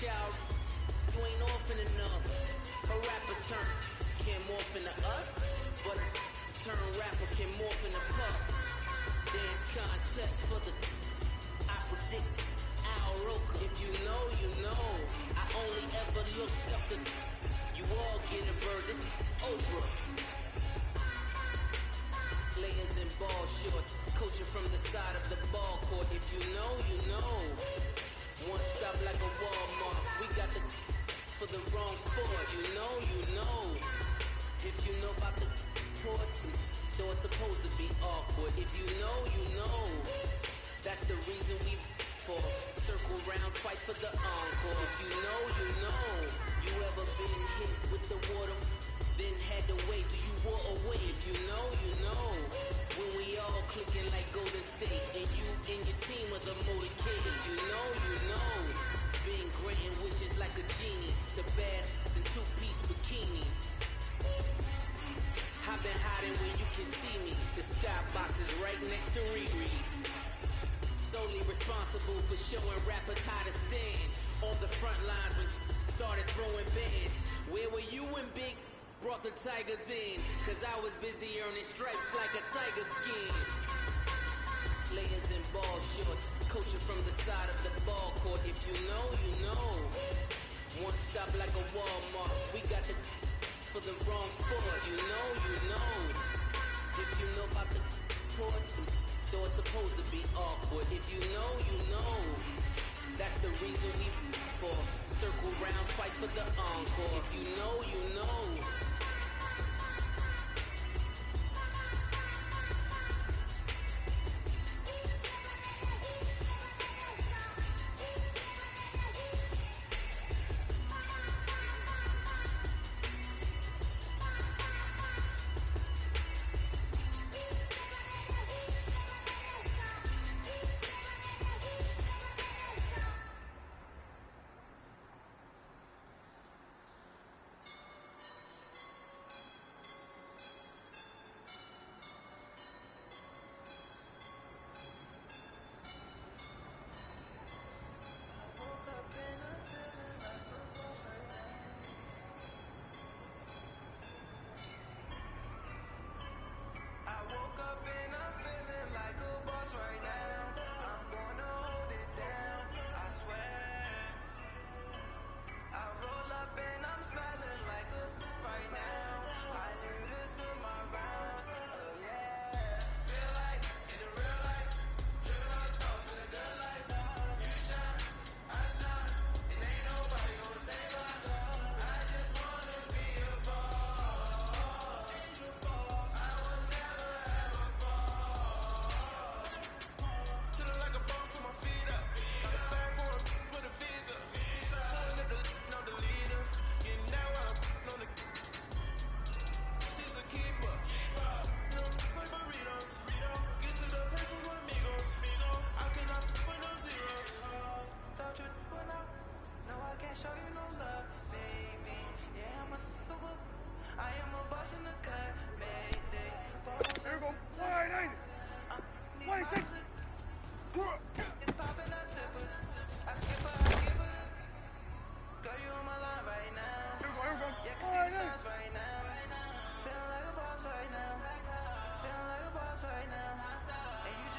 Child, you ain't orphan enough. A rapper turn can't morph into us, but a turn rapper can morph into Puff. Dance contest for the... I predict Al Roker. If you know, you know. I only ever looked up to... You all get a bird, this Oprah. Layers in ball shorts, coaching from the side of the ball court. If you know, you know. One stop like a Walmart. We got the for the wrong sport. If you know, you know. If you know about the port, though it's supposed to be awkward. If you know, you know. That's the reason we for circle round twice for the encore. If you know, you know. You ever been hit with the water? Then had to wait till you wore away. If you know, you know. When we all clicking like Golden State, and you and your team of the motorcade. If you know, you know. Being granting wishes like a genie to bad in two-piece bikinis. I've been hiding where you can see me. The skybox is right next to Riri's. Solely responsible for showing rappers how to stand on the front lines when started throwing bands. Where were you when Big brought the Tigers in? Cause I was busy earning stripes like a tiger skin. Layers in ball shorts, coaching from the side of the ball court. If you know, you know. One stop like a Walmart. We got the for the wrong sport. You know, you know. If you know about the port, though it's supposed to be awkward. If you know, you know. That's the reason we for circle round twice for the encore. If you know, you know.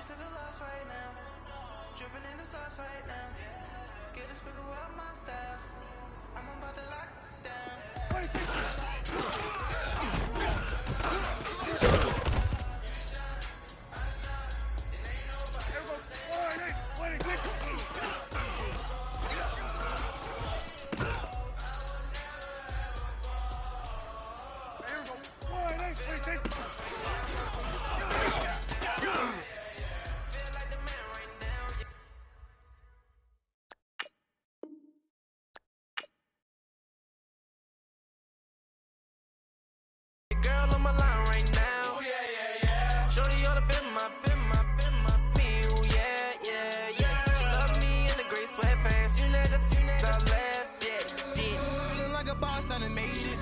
took a loss right now. Dripping in the sauce right now. Get a sprinkle up my style. I'm about to lock down. Girl on my line right now. Ooh, yeah, yeah, yeah. Shorty ought to been my me. Ooh, yeah, yeah, yeah. She love me in the gray sweatpants. You never left, yeah. Feeling like a boss, I done made it.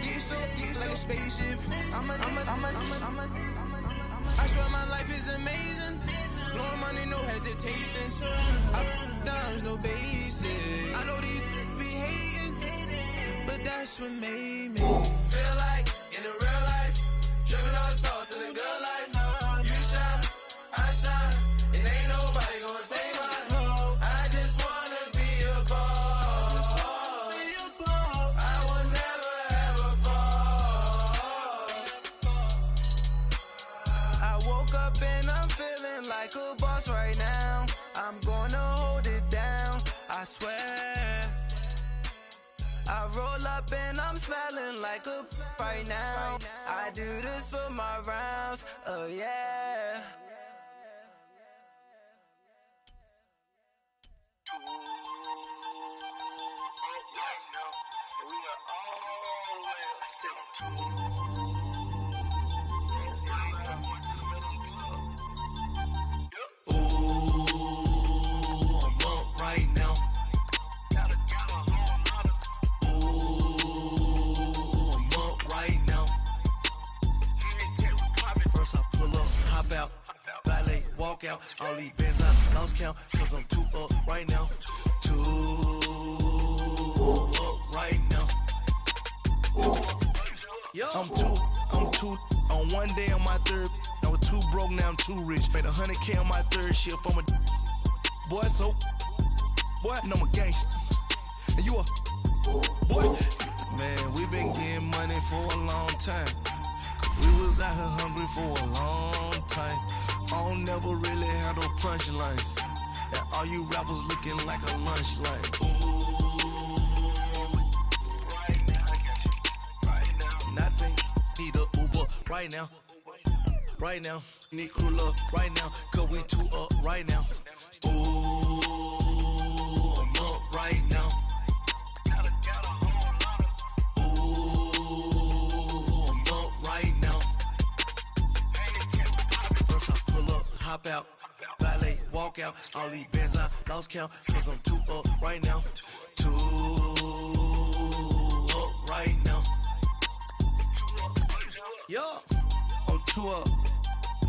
Get so like a spaceship. I swear my life is amazing. Blowing money, no hesitation. Up, downs, no basic. I know these be hating, but that's what made me feel like in the real life, dripping all the sauce in the good life. You shine, I shine, and ain't nobody gonna take mine. I just wanna be a boss. I will never ever fall. I woke up and I'm feeling like a boss right now. I'm gonna hold it down, I swear. I roll up and I'm smelling like a right now. I do this for my rounds, oh yeah. Ooh, I'm up right now. Out, valet, walk out, all these bands I lost count, cause I'm too up right now, too up right now. I'm too on one day on my third, I was too broke, now I'm too rich, made 100K on my third shift from a boy, so boy, and I'm a gangster, and you a boy, man, we been getting money for a long time. We was out here hungry for a long time. I don't never really have no punchlines. And all you rappers looking like a lunch line. Ooh, right now, I got you. Right now. Nothing, need a Uber right now. Right now, need crew love right now. Cause we too up right now. Ooh, I'm up right now. Hop out, valet, walk out, all these bands I lost count, cause I'm too up right now, too up right now. Yeah, I'm too up,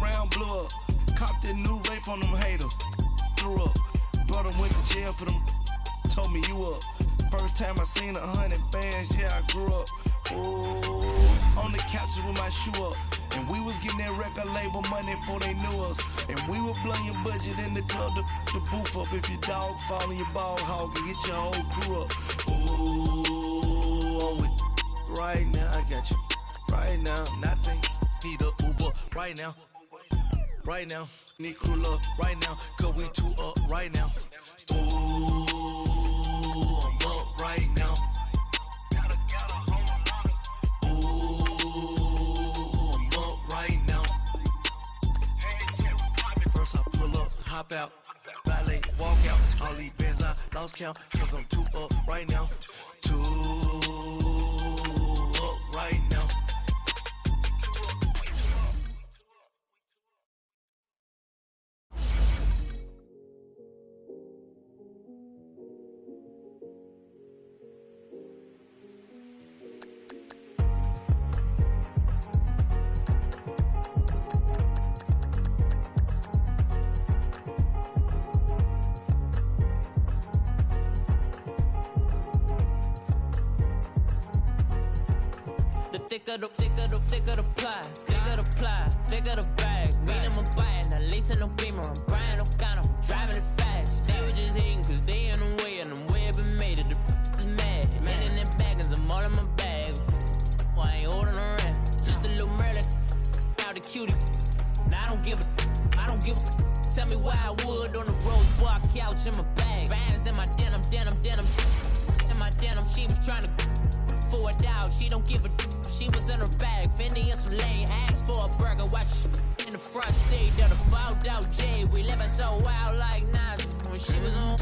round blew up, copped that new rape on them haters, threw up, brother went to jail for them, told me you up, first time I seen 100 bands, yeah I grew up, ooh, on the couches with my shoe up. And we was getting that record label money before they knew us. And we were blowing your budget in the club to boof up. If your dog fall in your ball hog and get your whole crew up. Ooh, I'm with right now, I got you. Right now, nothing, need a Uber right now. Right now, need crew love right now. Cause we too up right now. Ooh, I'm up right now. Hop out, valet, walk out, all these bands I lost count, cause I'm too up right now, too up right now. The thicker the pie, thicker the ply, thicker the bag. Mean I'm a buyer, now leasing no beamer. I'm buying no counter, I'm driving it fast. They were just hating cause they in the way, and I'm way up and made it. The is mad. Man in them baggins, I'm all in my bag. Well, I ain't holding around. Just a little Merlin, out the cutie. Now I don't give a. Tell me why I would on the rose bar couch in my bag. Bands in my denim. In my denim, she was trying to for it out. She don't give a. She was in her bag. Fendi and some lane asked for a burger. Watch in the front seat of the fouled out J. We living so wild like Nas. When she was on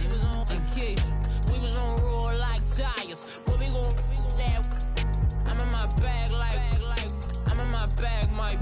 vacation, we was on roll like tires. What we gon' that? I'm in my bag like I'm in my bag, Mike.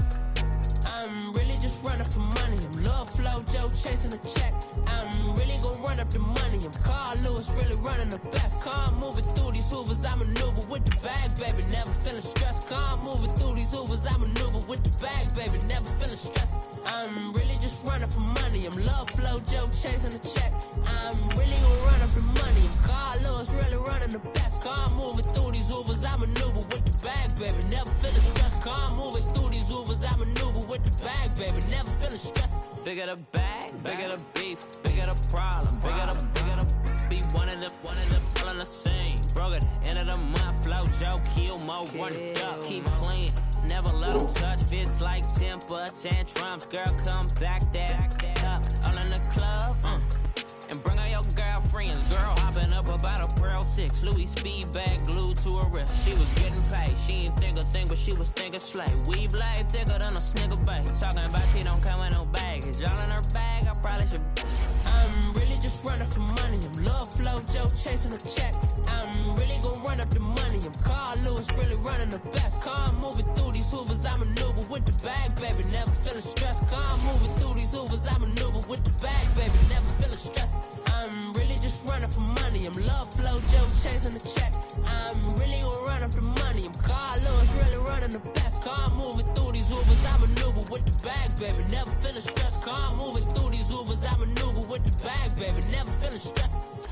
I'm really just running for money. I'm Love Flow Joe chasing a check. I'm really gon' run up the money. I'm Carl Lewis, really running the best. Car moving through these hoovers, I maneuver with the bag, baby. Never feeling stressed. Car moving through these hoovers, I maneuver with the bag, baby. Never feeling stressed. I'm really just running for money. I'm Love Flow Joe chasing a check. I'm really gon' run up the money. I'm Carl Lewis, really running the best. Car moving through these hoovers, I maneuver with the bag, baby. Never feeling stressed. Car moving through these hoovers, I maneuver with the bag, baby. Never feeling stressed. Bigger the bag, bigger the beef, bigger the problem, bigger the be one of the all in the same. Broke at the end of the month, Flow Joe, kill mo, run it up, keep clean. Never let them touch, fits like temper tantrums. Girl, come back that up, all in the club, and bring out your girlfriends. Girl hopping up about a Pearl 6 Louis speed bag glued to her wrist. She was getting paid. She ain't think a thing, but she was thinking slay. We blade thicker than a snigger bag. Talking about she don't come with no baggage. Y'all in her bag, I probably should. I'm really just running for money. I'm Love Flow Joe chasing a check. I'm really gon' run up the money. I'm Carl Lewis, really running the best. Car moving through these hoovers, I maneuver with the bag, baby. Never feeling stressed. Car moving through these hoovers, I maneuver with the bag, baby. Never feeling stressed. I'm really just running for money. I'm Love Flow Joe chasing the check. I'm really gon' run up the money. I'm Carl Lewis, really running the best. Car moving through these hoovers, I maneuver with the bag, baby. Never feeling stressed. Car moving through these hoovers, I maneuver with the bag, baby. Never feeling stressed.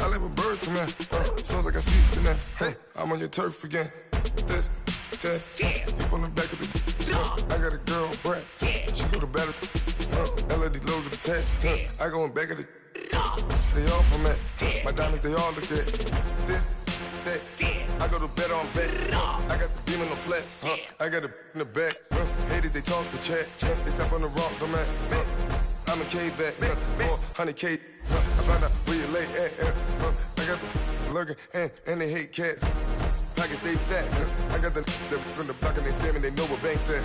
I let my birds come in. Sounds like I see seats in there. Hey, I'm on your turf again. This, that, you from the back of the. I got a girl, Brad. She go to battle. LED logo the tag. I go in back of the. They all from that. My diamonds, they all look at. This, that. I go to bed on bed. I got the beam in the flats. I got it in the back. Haters, they talk the chat. They step on the rock, the man. I'm a K-back, 400K. I find out where you lay at. I got the lurking and they hate cats. Pockets stay fat. I got the from the block and they spamming, they know what banks at.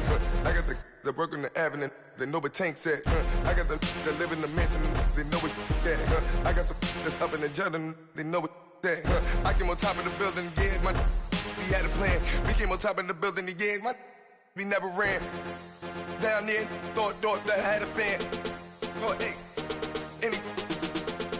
I got the work on the avenue, they know what tanks at. I got the live in the mansion, they know what that. I got some that's up in the Jordan, they know what that. I came on top of the building, yeah, my we had a plan. We came on top of the building, yeah, my we never ran. Down there, thought that I had a fan. Oh, hey, any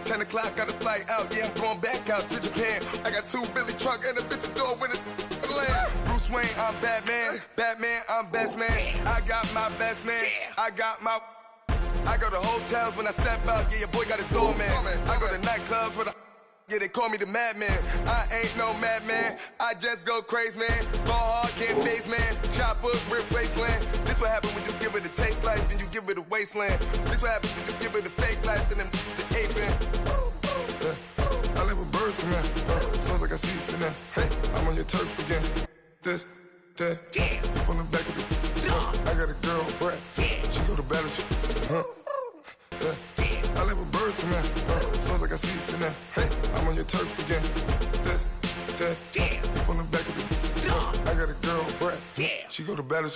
10 o'clock, got a flight out, yeah, I'm going back out to Japan. I got 2 Billy truck and a bitch door with a land. Bruce Wayne, I'm Batman. Batman, I'm best man. I got my best man. I go to hotels when I step out, yeah, your boy got a doorman. I go to nightclubs with a yeah, they call me the madman. I ain't no madman. I just go crazy, man. Ball hard, can't face, man. Choppers, rip wasteland. This what happen when you give it a taste life, then you give it a wasteland. This what happen when you give it a fake life, then the ape in. I live with birds come in. Sounds like I see seats in there. Hey, I'm on your turf again. This, that, you from the back of the. I got a girl, Brad. She go to battle. I live with birds come in. Sounds like I see seats in there. Hey, I'm on your turf again. This, that, you from the back of the. I got a girl, Brad. She go to battle.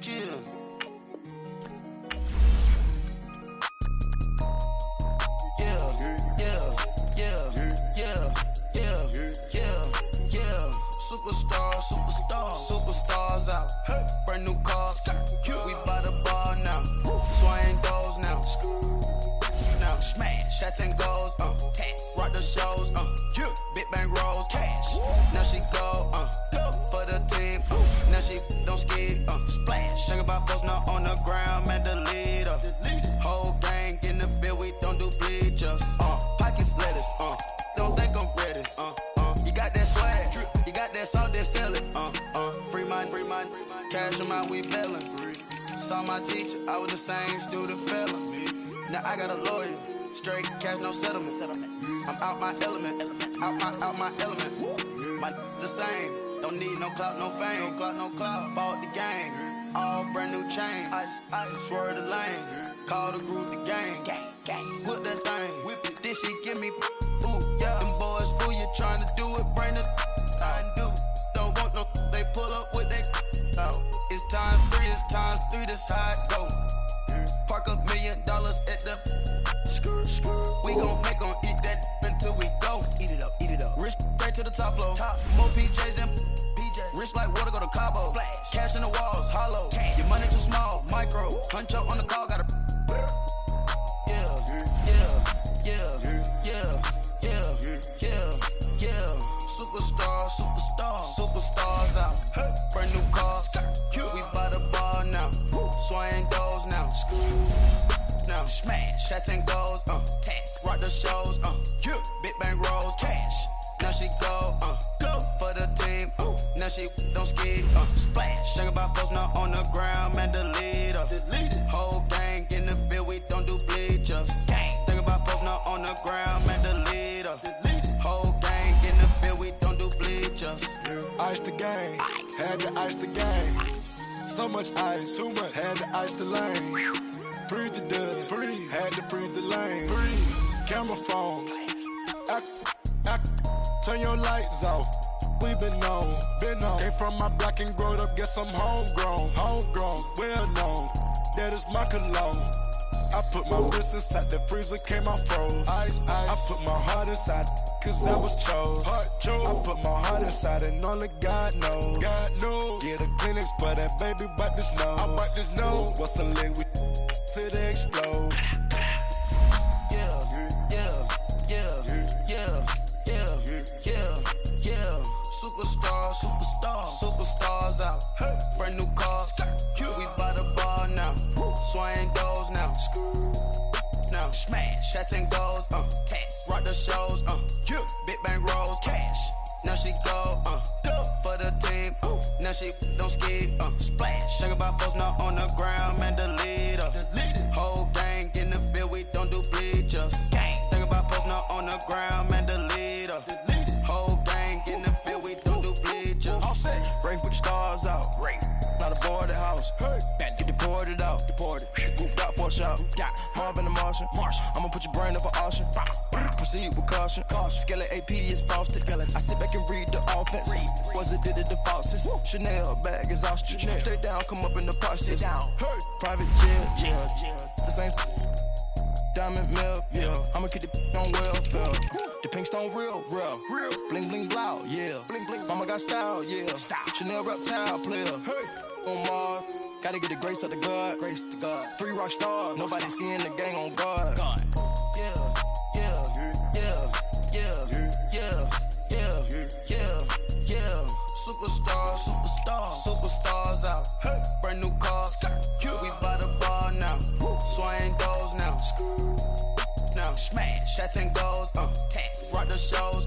Yeah. now on the ground, man, the leader. Whole gang in the field, we don't do bleachers. Pockets lettuce, don't think I'm ready. You got that swag, you got that salt, that sell it. Free mind, cash them out, we bailin'. Saw my teacher, I was the same student fella. Now I got a lawyer, straight cash, no settlement. I'm out my element, out my element. My the same, don't need no clout, no fame. No clout, bought the game, all brand new chain. I swerve the lane, call the group the gang. Whip that thing, whip it, this shit give me. Ooh, yeah. Them boys fool you trying to do it, bring it. Don't want no, they pull up with they. It's times three, this how it go. Park $1 million at the. We gon' make 'em eat that until we go. Eat it up. Rich straight to the top floor. More PJs than PJ. Rich like water, go to Cabo. Cash in the walls, hollow. Your money too small, micro. Huncho on the call, got a. Superstars out. Brand new cars. We by the bar now. Swaying doors now. Now smash. Shots and goals. Tax. Rock the shows. Big bang rolls. Cash. Now she go. For the team. Now she don't ski. Splash. Think about post now on the ground. Man, the leader. Whole gang in the field. We don't do bleachers. Think about post now on the ground. Man, the leader. Whole gang in the field. We don't do bleachers. Ice the game, had to ice the game. So much ice, too much, had to ice the lane. Freeze the dub, freeze, had to freeze the lane. Freeze, camera phone, turn your lights off. We been on. Came from my block and growed up, guess I'm homegrown, well known. That is my cologne. I put my wrist inside the freezer, came out froze. Ice. I put my heart inside, cause I was chose. I put my heart inside and only God knows. Get a Kleenex, but that baby bite this nose. I bite this nose. What's a leg with till they explode? Superstars out. Brand new cars. We by the bar now. Swaying doors now. Now smash. Shots and goals. Tax. Rock the shows. Big bang rolls. Cash. Now she go. For the team. Now she don't ski. Splash. Think about post now on the ground. Man, the leader. Whole gang in the field. We don't do bleachers. Think about post now on the ground. Man, the leader. Whole gang in the field. We don't do bleachers. All set. Race with the stars out. Not a boarded house. Get deported out. Moved out for a shot. Marvin the Martian. I'ma put your brain up for auction. Proceed with caution. Skeleton AP is frosted. I sit back and read the offense. Was it did it the faucets? Chanel bag is ostrich. Stay down, come up in the process. Private jet, the same. Diamond milk, I'ma keep the on welfare. The pink stone real. Bling bling blow, Mama got style, Chanel reptile player. On Mars, gotta get the grace of the God. 3 rock stars, nobody seeing the gang on guard. Superstars out. Brand new cars. We by the bar now. Swaying doors now. Now smash. Shots and goals. Tax. Rock the shows.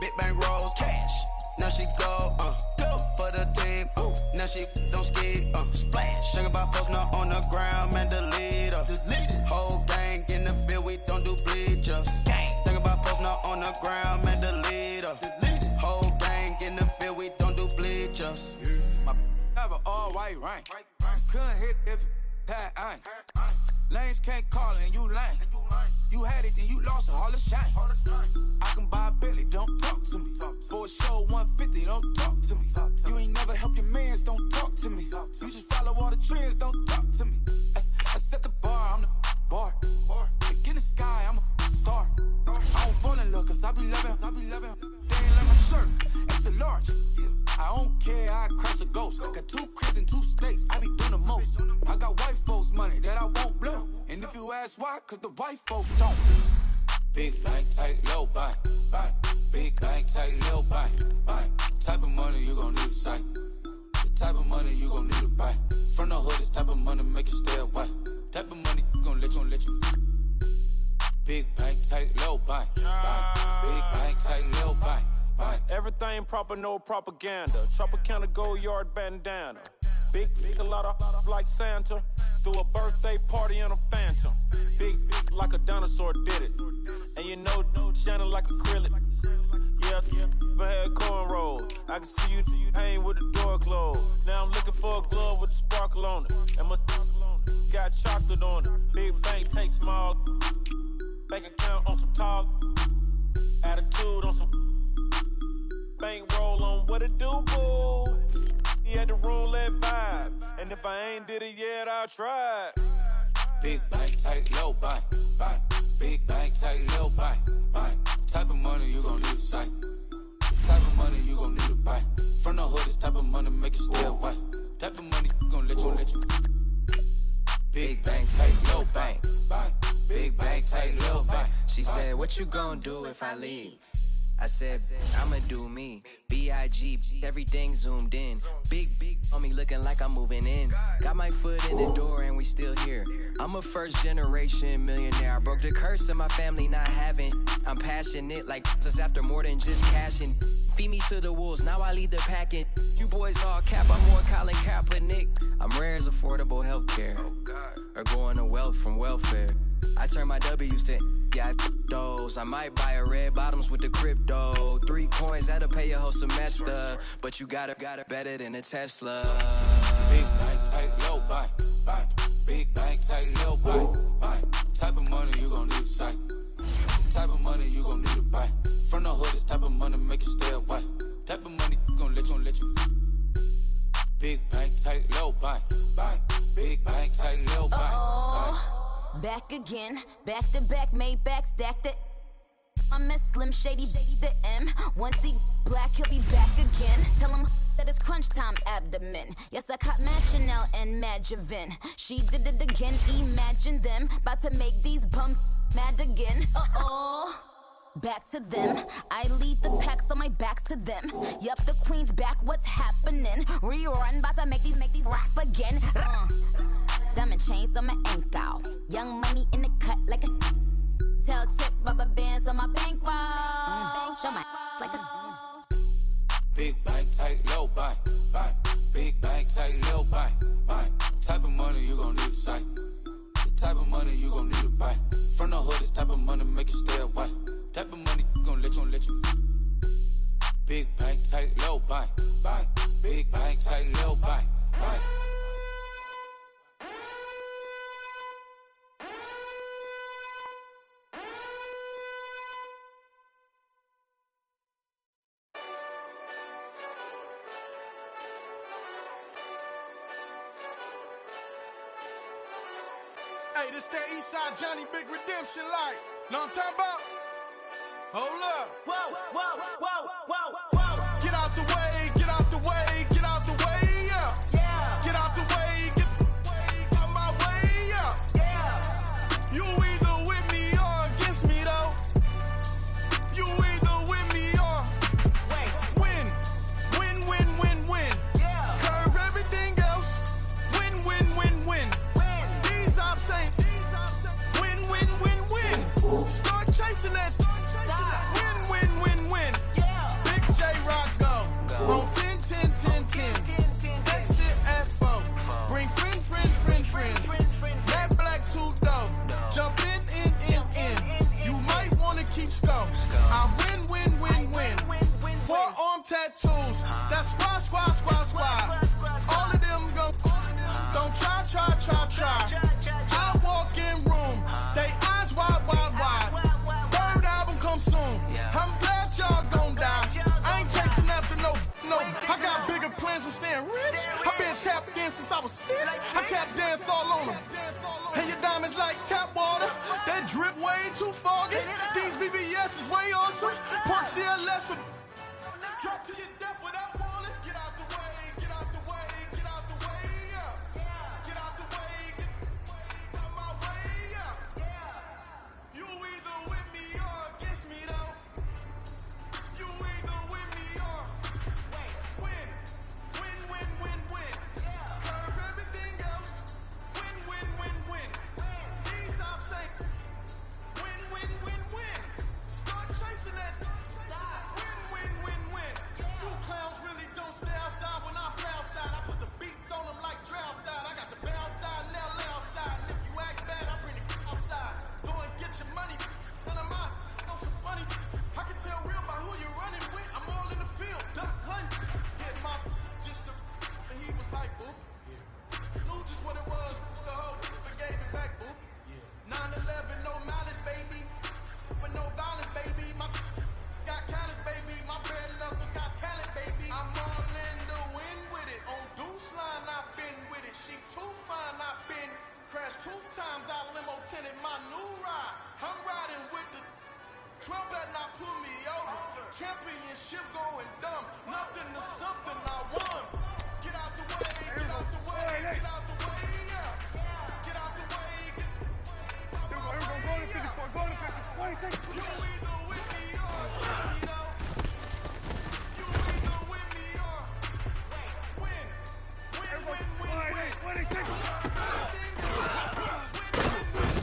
Big bang rolls. Cash. Now she go. For the team. Now she don't ski. Splash. Think about post now on the ground. Man, the leader. Whole gang in the field. We don't do bleachers. Think about post now on the ground. Man, the leader. Whole gang in the field. We don't do bleachers. Have an all white rain. Couldn't hit if it had ain't. Lanes can't call and you lame. You had it and you lost a Hall of Shame. I can buy a Billy, don't talk to me. For a show 150, don't talk to me. You ain't never helped your mans, don't talk to me. You just follow all the trends, don't talk to me. I set the bar, I'm the bar. Look in the sky, I'm a star. I don't fall in love, cause I be loving. They ain't like my shirt, it's a large. I don't care, I crash a ghost. Got 2 cribs and 2 states, I be doing the most. I got white folks money that I won't blow. And if you ask why, cause the white folks don't. Big bank, tight, low bank. Big bank, tight, low bank. Type of money you gon' need to sight. The type of money you gon' need to buy. From the hood, this type of money make you stay away. Type of money gon' let you. Big bank, tight, low bank. Big bank, tight, low bank. Everything proper, no propaganda. Tropicana gold yard bandana. Big, a lot of like Santa. Threw a birthday party in a phantom. Big like a dinosaur did it. And you know, shining like acrylic. Yeah, but had cornrows. I can see you hang with the door closed. Now I'm looking for a glove with a sparkle on it. And my got chocolate on it. Big bank, take small. Bank account on some talk. Attitude on some. Bank roll on what it do, boo. He had the roulette vibe. And if I ain't did it yet, I'll try. Big bank, tight, low bank. Big bank, tight, low bank. Type of money you gon' need to say. Type of money you gon' need to buy. From the hood, this type of money make you stay away. Type of money gon' let you. Big bank, tight, low bank. Big bank, tight, low bank. She said, what you gon' do if I leave? I said, I'ma do me. B.I.G. Everything zoomed in. Big on me looking like I'm moving in. Got my foot in the door and we still here. I'm a first generation millionaire. I broke the curse of my family not having. I'm passionate like us after more than just cashing. Feed me to the wolves, now I lead the packing. You boys all cap, I'm more Colin Kaepernick. I'm rare as affordable healthcare. Or going to wealth from welfare. I turn my W's to those. I might buy a red bottoms with the crypto. 3 coins, that'll pay your whole semester. But you got it better than a Tesla. Big bank, tight, low bank. Big bank, tight, low bank. Type of money you gon' need to say. Type of money you gon' need to buy. From the hood, this type of money make you stay away. Type of money gon' let you. Big bank, tight, low bank. Big bank, tight, low bank. Back again, back to back, made back, stacked it. I'm a Slim Shady, the M. Once he black, he'll be back again. Tell him that it's crunch time abdomen. Yes, I caught Mad Chanel and Mad Javin. She did it again, imagine them. About to make these bums mad again. Back to them. I lead the pack, so my back's to them. Yup, the queen's back, what's happening? Rerun, about to make these rap again. Diamond chains on my ankle. Young money in the cut like a tail tip, rubber bands on my bankroll. Show my like a Big bank, tight, low bank. Big bank, tight, low bank. Type of money you gon' need to say. The type of money you gon' need to buy. From the hood, this type of money make you stay away. Type of money gon' let you. Big bank, tight, low bank. Big bank, tight, low bank. Hey, this that Eastside Johnny Big Redemption like. Know what I'm talking about? Hold up. Whoa. Get out the way, get out the way, get out the way, yeah. Get out the way, get out my way, yeah. You either with me or against me, though. You either with me or win. Yeah. Curve everything else. Win. These ops ain't win. Start chasing that. Win. Yeah. Big J Rock go. On 10. Exit at 4. Bring friends. That black too dope. Jump in. You might wanna keep scope. I win. 4 arm tattoos. That's squad. All of them go. Don't try. I walk in room. They eyes wide. Third album come soon. I'm glad y'all gon' die. I ain't chasing after no. I got bigger plans than staying rich. I been tapped in since I was 6. I tap dance all on them. And your diamonds like tap water. That drip way too foggy. These VVS is way awesome. Pork CLS for drop to your death without warning. Get out the way. You either with me or against me, though. You either with me or win. Curve everything Crashed 2 times out of limo tinted my new ride. I'm riding with the 12 better not pull me over. Championship going dumb. Nothing to something I won. Get out the way, get out the way, get out the way, yeah. Get out the way, get Here we go, go to 54, go to 54. you either with me or you know. You either with me or win.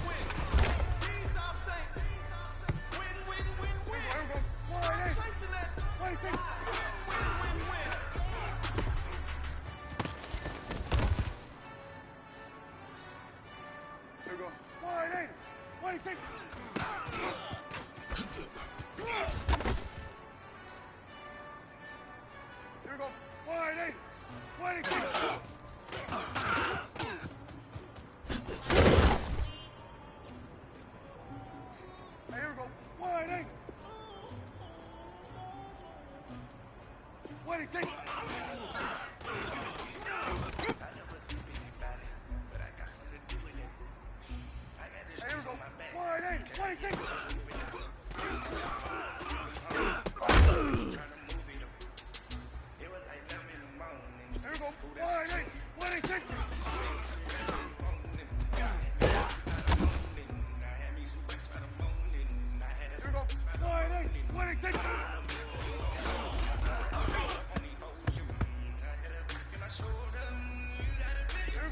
Win. These I'm saying. Win. Stop chasing that. Win. Here we go. 180. 180. Here we go. 180. 180. Here we go. 180. 180. Here we go. 180. 180. Here we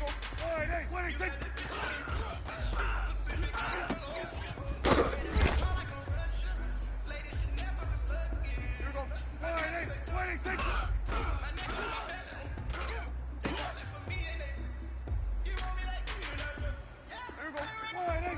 go. 180. 180. Here we go. 180. 180. Here we go. 180.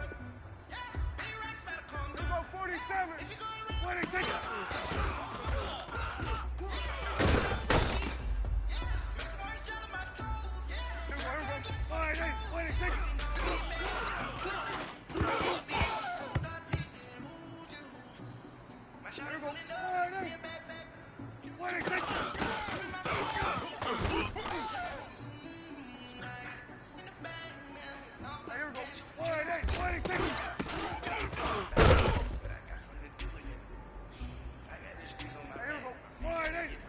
180.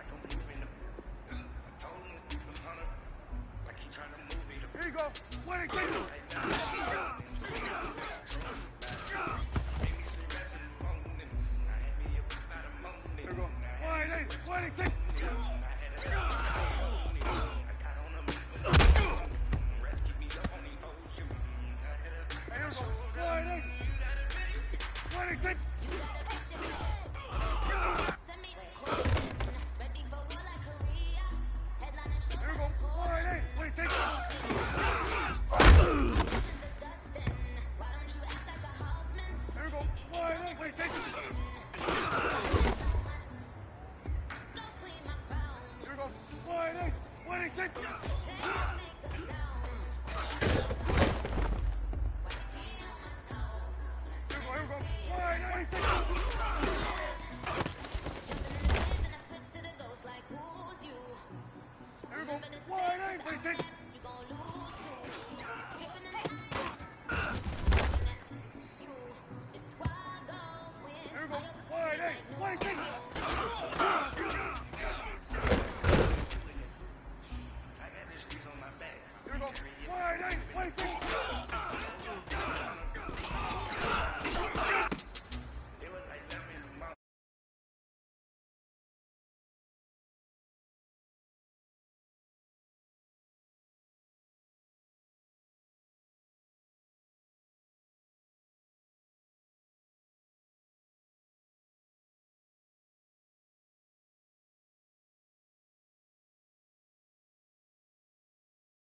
Here you go. 180.